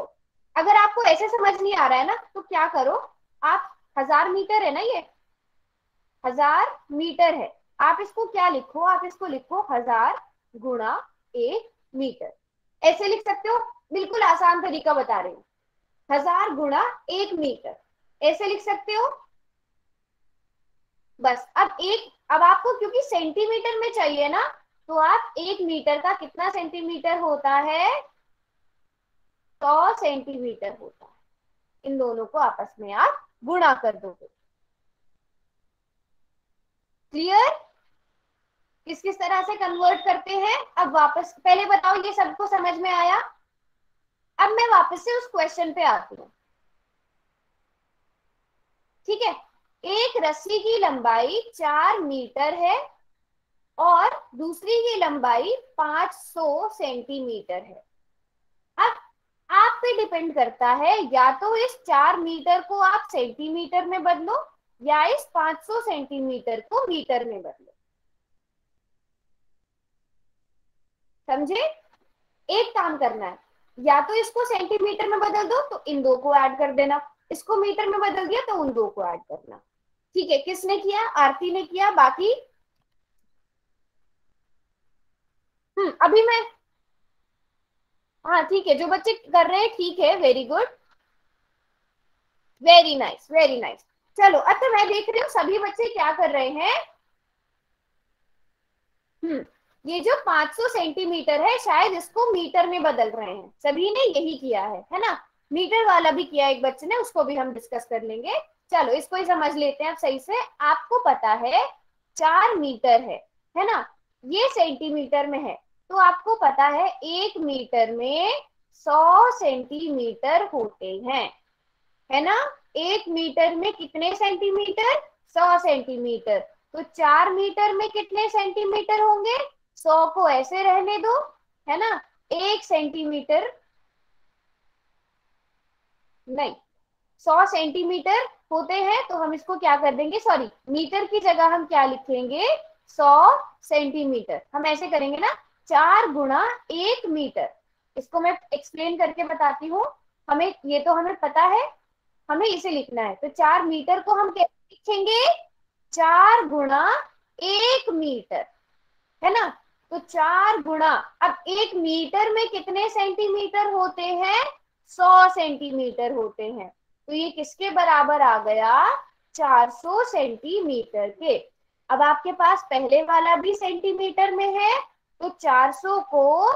अगर आपको ऐसे समझ नहीं आ रहा है ना तो क्या करो, आप 1000 मीटर है ना, ये 1000 मीटर है, आप इसको क्या लिखो, आप इसको लिखो 1000 गुणा 1 मीटर, ऐसे लिख सकते हो, बिल्कुल आसान तरीका बता रही हूँ, 1000 गुणा 1 मीटर, ऐसे लिख सकते हो। बस अब आपको क्योंकि सेंटीमीटर में चाहिए ना, तो आप 1 मीटर का कितना सेंटीमीटर होता है, 100 सेंटीमीटर होता है, इन दोनों को आपस में आप गुणा कर दोगे। क्लियर, किस किस तरह से कन्वर्ट करते हैं, अब वापस पहले बताओ ये सबको समझ में आया, अब मैं वापस से उस क्वेश्चन पे आती हूँ, ठीक है, एक रस्सी की लंबाई 4 मीटर है और दूसरी की लंबाई 500 सेंटीमीटर है, अब आप पे डिपेंड करता है, या तो इस 4 मीटर को आप सेंटीमीटर में बदलो या इस 500 सेंटीमीटर को मीटर में बदलो, समझे, एक काम करना है, या तो इसको सेंटीमीटर में बदल दो तो इन दो को ऐड कर देना, इसको मीटर में बदल दिया तो उन दो को ऐड करना, ठीक है, किसने किया, आरती ने किया, बाकी अभी मैं, हाँ ठीक है, जो बच्चे कर रहे हैं ठीक है, very good, very nice very nice. चलो अब तो मैं देख रही हूँ सभी बच्चे क्या कर रहे हैं, ये जो 500 सेंटीमीटर है शायद इसको मीटर में बदल रहे हैं, सभी ने यही किया है ना, मीटर वाला भी किया एक बच्चे ने, उसको भी हम डिस्कस कर लेंगे, चलो इसको ही समझ लेते हैं अब सही से, आपको पता है 4 मीटर है ना, ये सेंटीमीटर में है, तो आपको पता है 1 मीटर में 100 सेंटीमीटर होते हैं, है ना, 1 मीटर में कितने सेंटीमीटर, 100 सेंटीमीटर, तो 4 मीटर में कितने सेंटीमीटर होंगे, 100 को ऐसे रहने दो, है ना, 1 सेंटीमीटर नहीं, 100 सेंटीमीटर होते हैं, तो हम इसको क्या कर देंगे, सॉरी मीटर की जगह हम क्या लिखेंगे, 100 सेंटीमीटर, हम ऐसे करेंगे ना, 4 गुणा 1 मीटर, इसको मैं एक्सप्लेन करके बताती हूँ, हमें ये तो हमें पता है, हमें इसे लिखना है, तो 4 मीटर को हम कैसे लिखेंगे, 4 गुणा 1 मीटर, है ना, तो 4 गुणा, अब 1 मीटर में कितने सेंटीमीटर होते हैं? 100 सेंटीमीटर होते हैं। तो ये किसके बराबर आ गया? 400 सेंटीमीटर के। अब आपके पास पहले वाला भी सेंटीमीटर में है, तो 400 को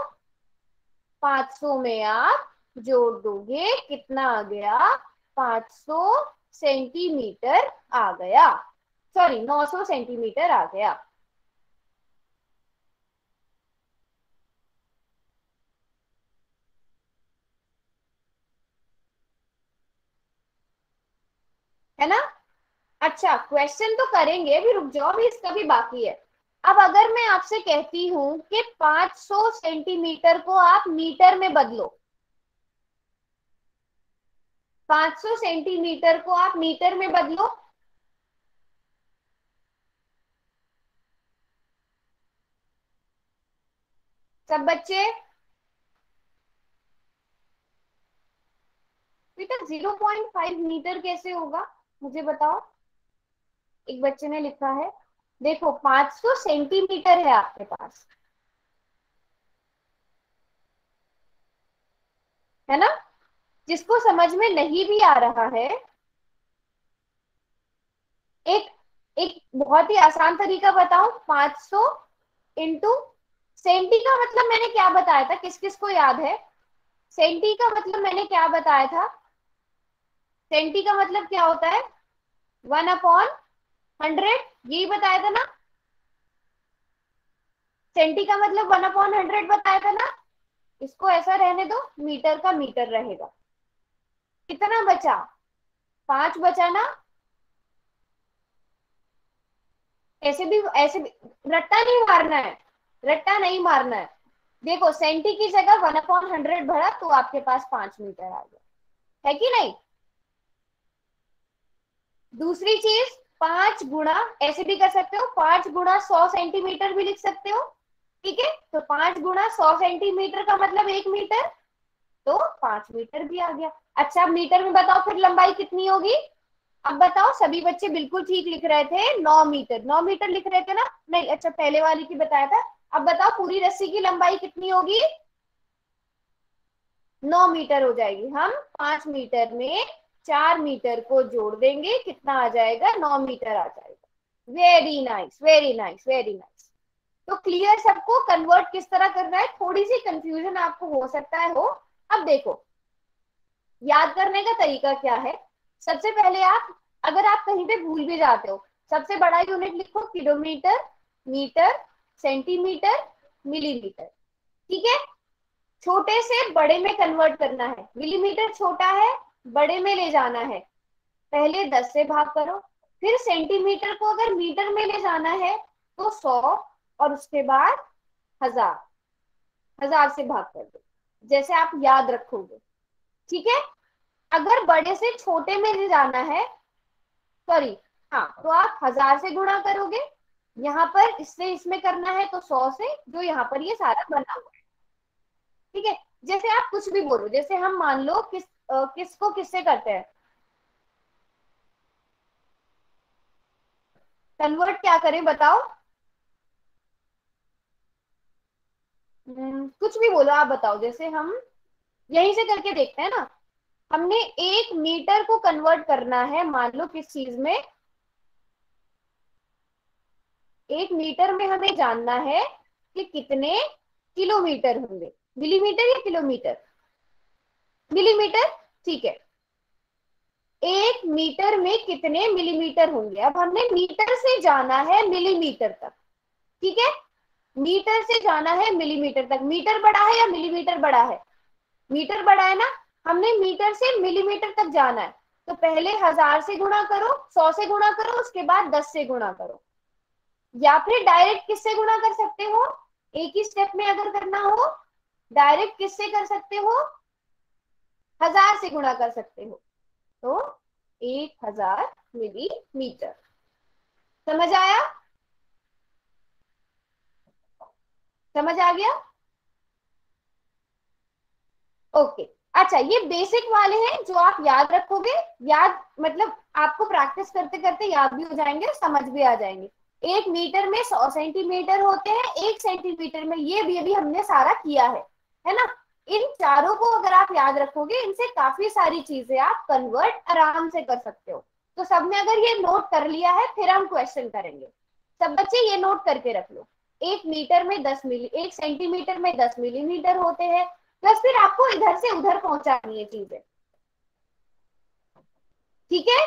500 में आप जोड़ दोगे, कितना आ गया? 500 सेंटीमीटर आ गया, सॉरी 900 सेंटीमीटर आ गया। है ना? अच्छा, क्वेश्चन तो करेंगे, अभी रुक जाओ, अभी इसका भी बाकी है। अब अगर मैं आपसे कहती हूं कि 500 सेंटीमीटर को आप मीटर में बदलो, 500 सेंटीमीटर को आप मीटर में बदलो, सब बच्चे। बेटा 0.5 मीटर कैसे होगा, मुझे बताओ। एक बच्चे ने लिखा है, देखो 500 सेंटीमीटर है आपके पास, है ना? जिसको समझ में नहीं भी आ रहा है, एक एक बहुत ही आसान तरीका बताऊं। 500 इंटू सेंटी का मतलब मैंने क्या बताया था, किस किस को याद है? सेंटी का मतलब मैंने क्या बताया था? सेंटी का मतलब क्या होता है? 1/100, यही बताया था ना? सेंटी का मतलब 1/100 बताया था ना? इसको ऐसा रहने दो, मीटर का मीटर रहेगा। कितना बचा? 5 बचा ना? ऐसे भी रट्टा नहीं मारना है, रट्टा नहीं मारना है। देखो सेंटी की जगह 1/100 भरा तो आपके पास 5 मीटर आ गया, है कि नहीं? दूसरी चीज, 5 गुणा, ऐसे भी कर सकते हो, 5 गुणा 100 सेंटीमीटर भी लिख सकते हो। ठीक है, तो 5 गुणा 100 सेंटीमीटर का मतलब 1 मीटर, तो 5 मीटर भी आ गया। अच्छा, मीटर में बताओ फिर लंबाई कितनी होगी? अब बताओ, सभी बच्चे बिल्कुल ठीक लिख रहे थे, 9 मीटर, 9 मीटर लिख रहे थे ना? नहीं, अच्छा पहले वाली की बताया था। अब बताओ पूरी रस्सी की लंबाई कितनी होगी? 9 मीटर हो जाएगी। हम 5 मीटर में 4 मीटर को जोड़ देंगे, कितना आ जाएगा? 9 मीटर आ जाएगा। Very nice, very nice, very nice. तो क्लियर सबको? कन्वर्ट किस तरह करना है, थोड़ी सी कंफ्यूजन आपको हो सकता है हो। अब देखो, याद करने का तरीका क्या है। सबसे पहले आप, अगर आप कहीं पे भूल भी जाते हो, सबसे बड़ा यूनिट लिखो, किलोमीटर, मीटर, सेंटीमीटर, मिलीमीटर। ठीक है, छोटे से बड़े में कन्वर्ट करना है। मिलीमीटर छोटा है, बड़े में ले जाना है, पहले 10 से भाग करो। फिर सेंटीमीटर को अगर मीटर में ले जाना है तो 100, और उसके बाद 1000, 1000 से भाग कर दो, जैसे आप याद रखोगे। ठीक है, अगर बड़े से छोटे में ले जाना है, सॉरी, हाँ, तो आप 1000 से गुणा करोगे। यहाँ पर इससे इसमें करना है तो 100 से, जो यहाँ पर ये सारा बना हुआ है। ठीक है, जैसे आप कुछ भी बोलो, जैसे हम मान लो किसको किससे करते हैं कन्वर्ट, क्या करें बताओ? कुछ भी बोलो, आप बताओ। जैसे हम यहीं से करके देखते हैं ना, हमने 1 मीटर को कन्वर्ट करना है, मान लो किस चीज में? 1 मीटर में हमें जानना है कि कितने किलोमीटर होंगे। मिलीमीटर या किलोमीटर? मिलीमीटर। ठीक है, 1 मीटर में कितने मिलीमीटर होंगे? अब हमने मीटर से जाना है मिलीमीटर तक। ठीक है, मीटर से जाना है मिलीमीटर तक। मीटर बड़ा है या मिलीमीटर बड़ा है? मीटर बड़ा है ना? हमने मीटर से मिलीमीटर तक जाना है, तो पहले 1000 से गुणा करो, 100 से गुणा करो, उसके बाद 10 से गुणा करो। या फिर डायरेक्ट किससे गुणा कर सकते हो? एक ही स्टेप में अगर करना हो, डायरेक्ट किससे कर सकते हो? 1000 से गुणा कर सकते हो, तो 1000 मिलीमीटर। समझ आया? समझ आ गया? ओके। अच्छा, ये बेसिक वाले हैं जो आप याद रखोगे, याद मतलब आपको प्रैक्टिस करते करते याद भी हो जाएंगे, समझ भी आ जाएंगे। 1 मीटर में 100 सेंटीमीटर होते हैं, 1 सेंटीमीटर में, ये भी अभी हमने सारा किया है ना। इन चारों को अगर आप याद रखोगे, इनसे काफी सारी चीजें आप कन्वर्ट आराम से कर सकते हो। तो सबने अगर ये नोट कर लिया है, फिर हम क्वेश्चन करेंगे। सब बच्चे ये नोट करके रख लो, 1 मीटर में 10 मिली, 1 सेंटीमीटर में 10 मिलीमीटर होते हैं, प्लस फिर आपको इधर से उधर पहुंचानी है चीजें, ठीक है।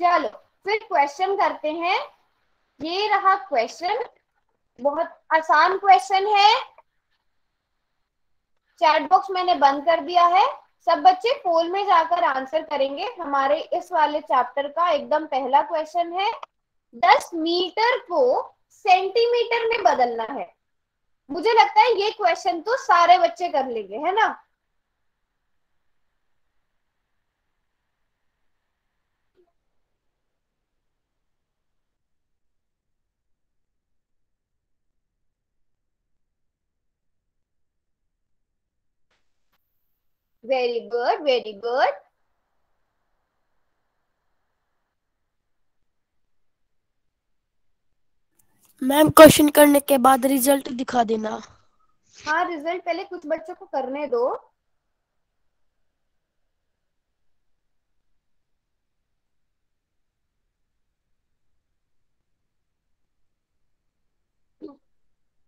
चलो फिर क्वेश्चन करते हैं। ये रहा क्वेश्चन, बहुत आसान क्वेश्चन है। चैट बॉक्स मैंने बंद कर दिया है, सब बच्चे पोल में जाकर आंसर करेंगे। हमारे इस वाले चैप्टर का एकदम पहला क्वेश्चन है, 10 मीटर को सेंटीमीटर में बदलना है। मुझे लगता है ये क्वेश्चन तो सारे बच्चे कर लेंगे, है ना। Very good, very good. Ma'am question करने के बाद रिजल्ट दिखा देना। हाँ, रिजल्ट पहले कुछ बच्चों को करने दो।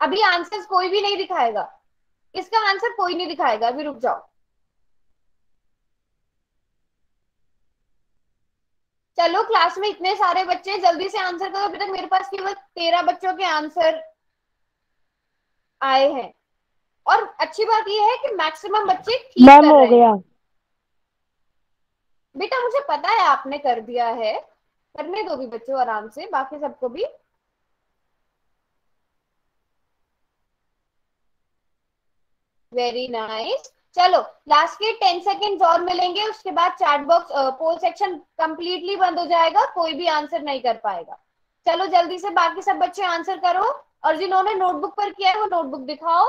अभी आंसर्स कोई भी नहीं दिखाएगा, इसका आंसर कोई नहीं दिखाएगा, अभी रुक जाओ। चलो क्लास में इतने सारे बच्चे, जल्दी से आंसर करो। अभी तक मेरे पास केवल 13 बच्चों के आंसर आए हैं, और अच्छी बात यह है कि मैक्सिमम बच्चे ठीक मैम कर हो रहे हैं। गया। बेटा मुझे पता है आपने कर दिया है, करने दो भी बच्चों आराम से, बाकी सबको भी। Very nice. चलो लास्ट के 10 सेकेंड और मिलेंगे, उसके बाद चैट बॉक्स पोल सेक्शन कंप्लीटली बंद हो जाएगा, कोई भी आंसर नहीं कर पाएगा। चलो जल्दी से बाकी सब बच्चे आंसर करो, और जिन्होंने नोटबुक पर किया है वो नोटबुक दिखाओ।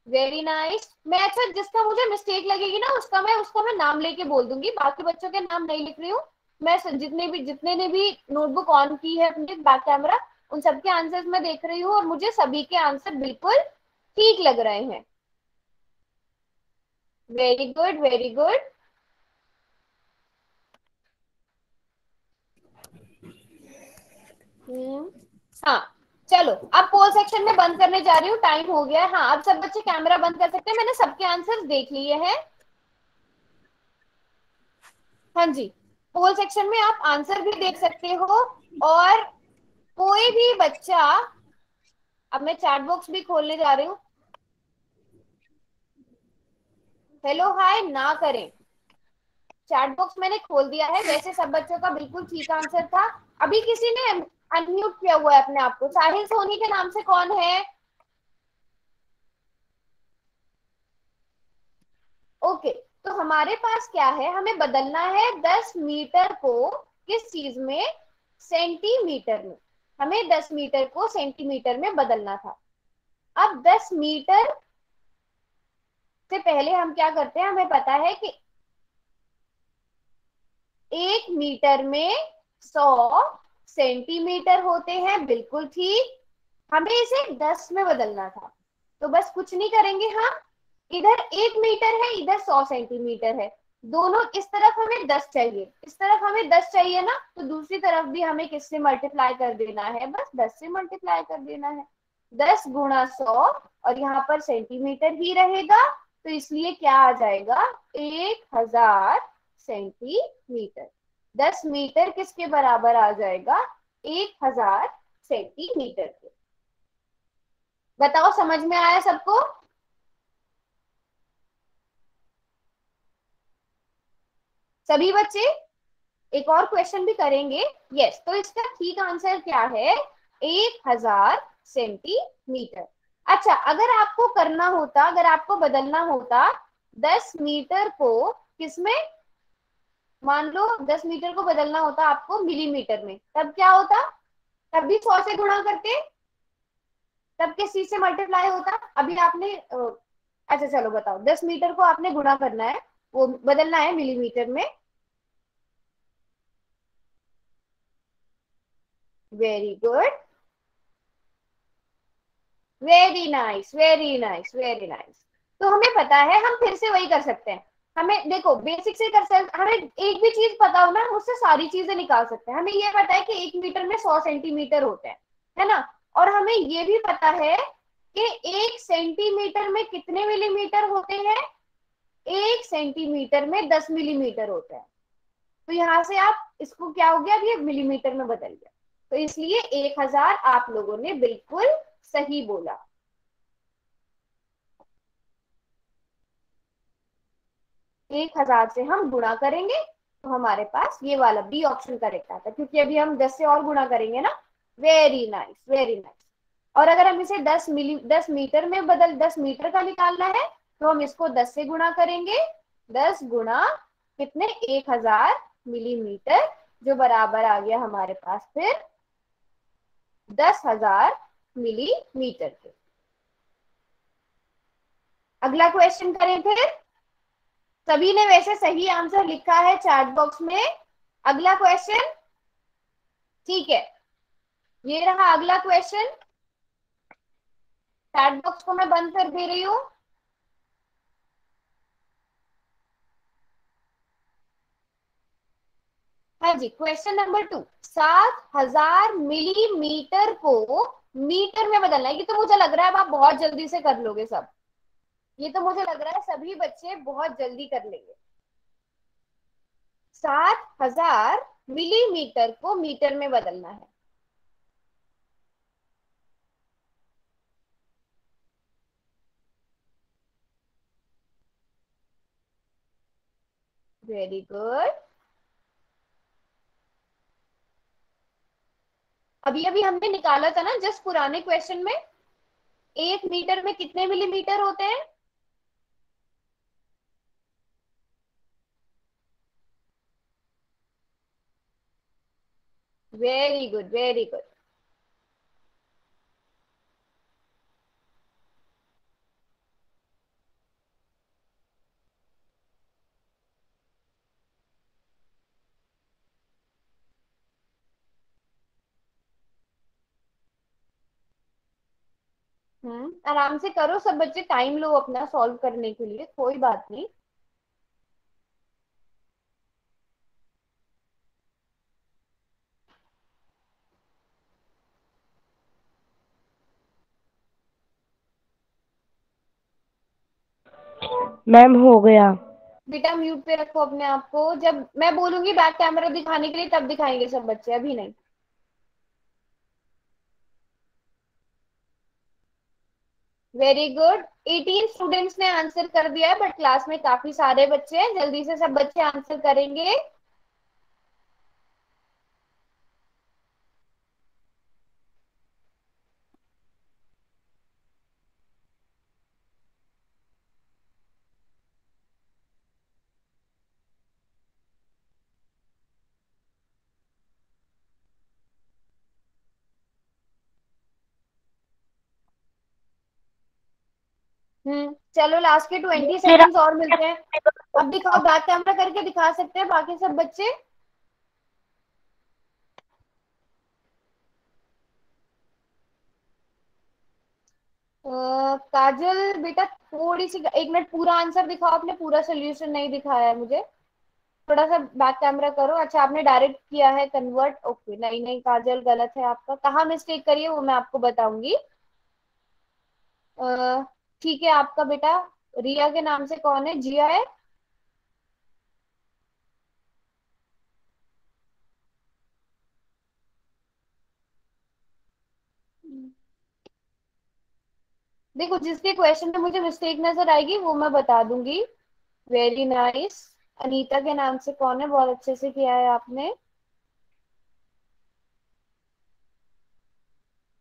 Very nice. मैं अच्छा, जिसका मुझे मिस्टेक लगेगी ना, उसका मैं नाम लेके बोल दूंगी, बाकी बच्चों के नाम नहीं लिख रही हूँ मैं। जितने ने भी नोटबुक ऑन की है अपने बैक कैमरा, उन सबके आंसर्स मैं देख रही हूँ, और मुझे सभी के आंसर बिल्कुल ठीक लग रहे हैं। Very good, very good. हाँ चलो, अब पोल सेक्शन में बंद करने जा रही हूँ, टाइम हो गया है। हाँ अब सब बच्चे कैमरा बंद कर सकते हैं, मैंने सबके आंसर्स देख लिए हैं। हाँ जी, पोल सेक्शन में आप आंसर भी देख सकते हो, और कोई भी बच्चा, अब मैं चैट बॉक्स भी खोलने जा रही हूँ, हेलो हाय ना करें। चैट बॉक्स मैंने खोल दिया है, वैसे सब बच्चों का बिल्कुल ठीक आंसर था। अभी किसी ने अनम्यूट किया हुआ है अपने आप को, साहिल सोनी के नाम से कौन है? ओके, तो हमारे पास क्या है, हमें बदलना है 10 मीटर को किस चीज में, सेंटीमीटर में। हमें 10 मीटर को सेंटीमीटर में बदलना था। अब 10 मीटर से पहले हम क्या करते हैं, हमें पता है कि 1 मीटर में 100 सेंटीमीटर होते हैं, बिल्कुल ठीक। हमें इसे 10 में बदलना था, तो बस कुछ नहीं करेंगे हम, इधर 1 मीटर है, इधर 100 सेंटीमीटर है, दोनों इस तरफ हमें 10 चाहिए, इस तरफ हमें 10 चाहिए ना, तो दूसरी तरफ भी हमें किससे मल्टीप्लाई कर देना है, बस 10 से मल्टीप्लाई कर देना है। 10 गुणा 100, और यहाँ पर सेंटीमीटर ही रहेगा, तो इसलिए क्या आ जाएगा, 1000 सेंटीमीटर। 10 मीटर किसके बराबर आ जाएगा, 1000 सेंटीमीटर के। बताओ समझ में आया सबको? सभी बच्चे एक और क्वेश्चन भी करेंगे। यस, तो इसका ठीक आंसर क्या है, 1000 सेंटीमीटर। अच्छा, अगर आपको करना होता, अगर आपको बदलना होता 10 मीटर को किसमें, मान लो 10 मीटर को बदलना होता आपको मिलीमीटर में, तब क्या होता, तब भी 100 से गुणा करते, तब किस चीज से मल्टीप्लाई होता? अभी आपने अच्छा चलो बताओ, 10 मीटर को आपने गुणा करना है, वो बदलना है मिलीमीटर में, very good, very nice, very nice, very nice. तो हमें पता है, हम फिर से वही कर सकते हैं। हमें देखो बेसिक से कर सकते, हमें एक भी चीज पता हो ना, हम उससे सारी चीजें निकाल सकते हैं। हमें ये पता है कि 1 मीटर में 100 सेंटीमीटर होते हैं, है ना। और हमें ये भी पता है कि 1 सेंटीमीटर में कितने मिलीमीटर होते हैं, 1 सेंटीमीटर में 10 मिलीमीटर होते हैं। तो यहाँ से आप इसको क्या हो गया, अब ये मिलीमीटर में बदल गया। तो इसलिए 1000 आप लोगों ने बिल्कुल सही बोला। 1000 से हम गुणा करेंगे तो हमारे पास ये वाला बी ऑप्शन करेक्ट आता है, क्योंकि अभी हम 10 से और गुणा करेंगे ना। Very nice, very nice. और अगर हम इसे 10 मीटर में 10 मीटर का निकालना है तो हम इसको 10 से गुणा करेंगे। 10 गुणा कितने, 1000 मिलीमीटर, जो बराबर आ गया हमारे पास फिर 10,000 मिलीमीटर के। अगला क्वेश्चन करें फिर। सभी ने वैसे सही आंसर लिखा है चैट बॉक्स में। अगला क्वेश्चन, ठीक है, ये रहा अगला क्वेश्चन। चैट बॉक्स को मैं बंद कर दे रही हूँ। हाँ जी, क्वेश्चन नंबर 2। 7,000 मिलीमीटर को मीटर में बदलना है। ये तो मुझे लग रहा है अब आप बहुत जल्दी से कर लोगे सब। ये तो मुझे लग रहा है सभी बच्चे बहुत जल्दी कर लेंगे। 7,000 मिलीमीटर को मीटर में बदलना है। Very good. अभी अभी हमने निकाला था ना जस्ट पुराने क्वेश्चन में, 1 मीटर में कितने मिलीमीटर होते हैं। Very good, very good. आराम से करो सब बच्चे, टाइम लो अपना सॉल्व करने के लिए, कोई बात नहीं। मैम हो गया। बेटा म्यूट पे रखो अपने आप को, जब मैं बोलूंगी बैक कैमरा दिखाने के लिए तब दिखाएंगे सब बच्चे, अभी नहीं। Very good. 18 स्टूडेंट्स ने आंसर कर दिया है, बट क्लास में काफी सारे बच्चे हैं, जल्दी से सब बच्चे आंसर करेंगे। चलो लास्ट के 20 मेरा सेकेंड्स और मिलते हैं। अब दिखाओ, बैक कैमरा करके दिखा सकते हैं बाकी सब बच्चे। काजल बेटा थोड़ी सी, 1 मिनट, पूरा आंसर दिखाओ, आपने पूरा सोल्यूशन नहीं दिखाया है मुझे। थोड़ा सा बैक कैमरा करो। अच्छा आपने डायरेक्ट किया है कन्वर्ट, ओके। नहीं नहीं काजल गलत है आपका, कहाँ मिस्टेक करिए वो मैं आपको बताऊंगी। अ, ठीक है, आपका बेटा रिया के नाम से कौन है, जिया है। देखो जिसके क्वेश्चन में मुझे मिस्टेक नजर आएगी वो मैं बता दूंगी। Very nice. अनीता के नाम से कौन है, बहुत अच्छे से किया है आपने।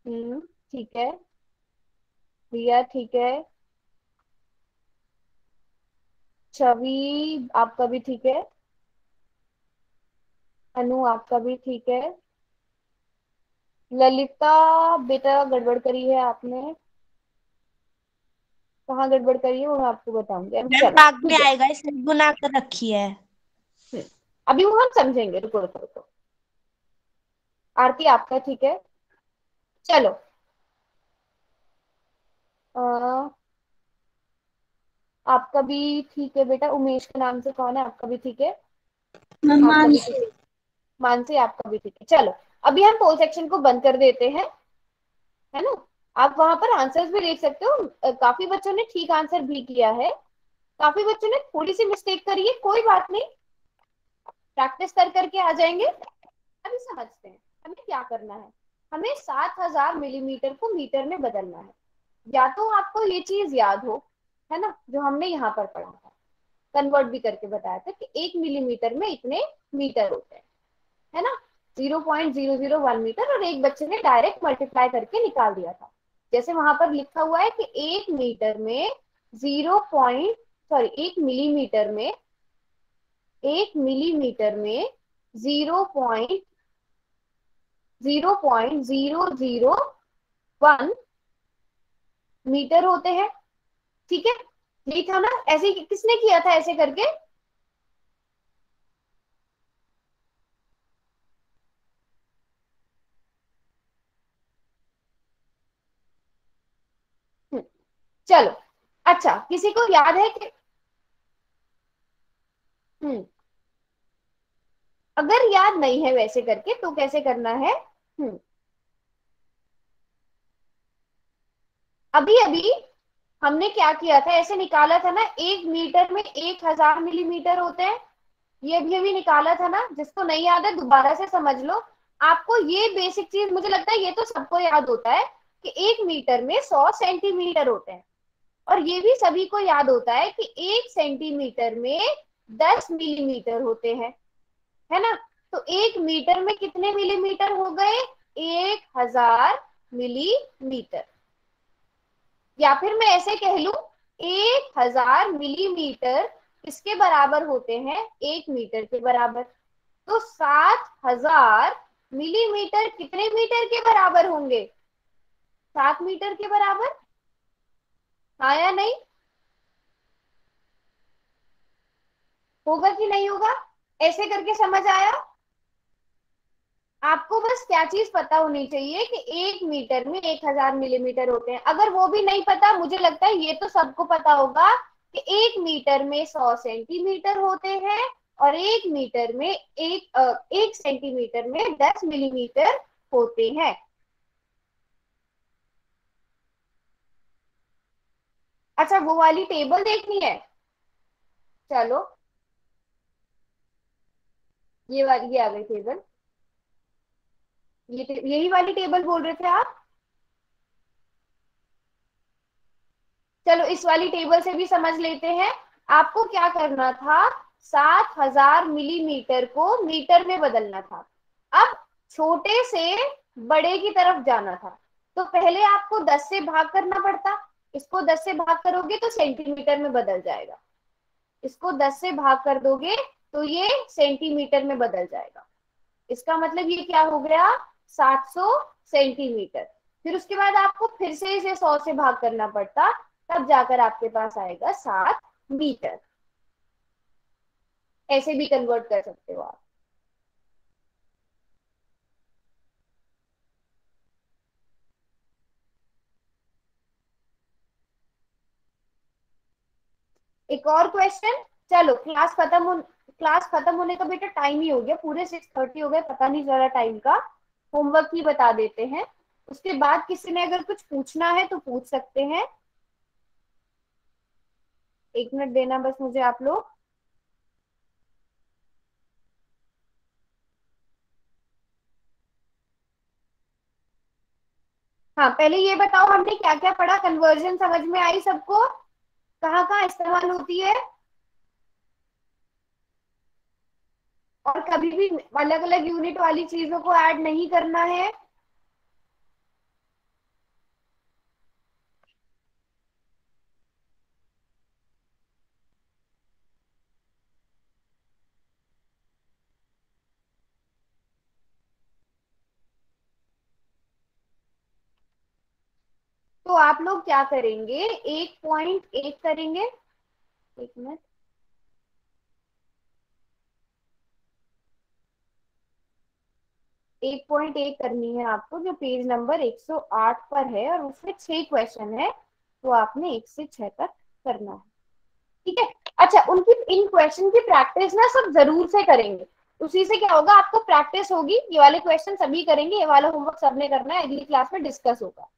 ठीक है। रिया ठीक है। छवि आपका भी ठीक है। अनु आपका भी ठीक है। ललिता बेटा गड़बड़ करी है आपने, कहाँ गड़बड़ करी है वो मैं आपको बताऊंगी अभी। मैम चलो भाग में ठीक है। आएगा, इसने गुना कर रखी है। अभी वो हम समझेंगे, रुको रुको रुको। आरती आपका ठीक है। चलो अ, आपका भी ठीक है बेटा, उमेश के नाम से कौन है, आपका भी ठीक है, आपका भी ठीक है, मानसी आपका भी ठीक है। चलो अभी हम पोल सेक्शन को बंद कर देते हैं, है ना। आप वहां पर आंसर्स भी देख सकते हो, काफी बच्चों ने ठीक आंसर भी किया है, काफी बच्चों ने थोड़ी सी मिस्टेक करी है, कोई बात नहीं, प्रैक्टिस कर करके आ जाएंगे। अभी समझते हैं हमें क्या करना है। हमें 7000 मिलीमीटर को मीटर में बदलना है। या तो आपको ये चीज याद हो, है ना, जो हमने यहाँ पर पढ़ा था, कन्वर्ट भी करके बताया था कि 1 मिलीमीटर में इतने मीटर होते हैं, है ना, 0.001 मीटर, और एक बच्चे ने डायरेक्ट मल्टीप्लाई करके निकाल दिया था। जैसे वहां पर लिखा हुआ है कि 1 मीटर में 1 मिलीमीटर में 0.001 मीटर होते हैं। ठीक है, यही था ना, ऐसे ही किसने किया था ऐसे करके? चलो, अच्छा किसी को याद है कि हम्म अगर याद नहीं है वैसे करके तो कैसे करना है? अभी अभी हमने क्या किया था, ऐसे निकाला था ना, 1 मीटर में 1000 मिलीमीटर होते हैं, ये भी अभी निकाला था ना। जिसको नहीं याद है दोबारा से समझ लो। आपको ये बेसिक चीज मुझे लगता है ये तो सबको याद होता है कि 1 मीटर में 100 सेंटीमीटर होते हैं, और ये भी सभी को याद होता है कि 1 सेंटीमीटर में 10 मिलीमीटर होते हैं, है ना। तो 1 मीटर में कितने मिलीमीटर हो गए? 1000 मिलीमीटर। या फिर मैं ऐसे कह लू, 1000 मिलीमीटर किसके बराबर होते हैं? 1 मीटर के बराबर। तो 7000 मिलीमीटर कितने मीटर के बराबर होंगे? 7 मीटर के बराबर। हाँ या नहीं? होगा कि नहीं होगा? ऐसे करके समझ आया? आपको बस क्या चीज पता होनी चाहिए कि 1 मीटर में 1000 मिलीमीटर होते हैं। अगर वो भी नहीं पता, मुझे लगता है ये तो सबको पता होगा कि 1 मीटर में 100 सेंटीमीटर होते हैं, और 1 मीटर में 1 सेंटीमीटर में 10 मिलीमीटर होते हैं। अच्छा वो वाली टेबल देखनी है? चलो, ये आ गई टेबल। यही वाली टेबल बोल रहे थे आप? चलो इस वाली टेबल से भी समझ लेते हैं। आपको क्या करना था, 7000 मिलीमीटर को मीटर में बदलना था। अब छोटे से बड़े की तरफ जाना था, तो पहले आपको 10 से भाग करना पड़ता। इसको 10 से भाग करोगे तो सेंटीमीटर में बदल जाएगा, इसको 10 से भाग कर दोगे तो ये सेंटीमीटर में बदल जाएगा। इसका मतलब ये क्या हो गया? 700 सेंटीमीटर। फिर उसके बाद आपको फिर से इसे 100 से भाग करना पड़ता, तब जाकर आपके पास आएगा 7 मीटर। ऐसे भी कन्वर्ट कर सकते हो आप। एक और क्वेश्चन। चलो क्लास खत्म होने का बेटा टाइम ही हो गया, पूरे 6:30 हो गए, पता नहीं चला टाइम का। होमवर्क ही बता देते हैं, उसके बाद किसी ने अगर कुछ पूछना है तो पूछ सकते हैं। 1 मिनट देना बस मुझे आप लोग। हाँ पहले ये बताओ हमने क्या क्या पढ़ा, कन्वर्जन समझ में आई सबको? कहाँ कहाँ इस्तेमाल होती है, और कभी भी अलग अलग यूनिट वाली चीजों को ऐड नहीं करना है। तो आप लोग क्या करेंगे, 1.1 करेंगे। 1 मिनट, 1.1 करनी है आपको, जो पेज नंबर 108 पर है, और उसमें 6 क्वेश्चन है, तो आपने 1 से 6 तक करना है। ठीक है। अच्छा, उनकी इन क्वेश्चन की प्रैक्टिस ना सब जरूर से करेंगे, उसी से क्या होगा, आपको प्रैक्टिस होगी, ये वाले क्वेश्चन सभी करेंगे, ये वाला होमवर्क सबने करना है, अगली क्लास में डिस्कस होगा।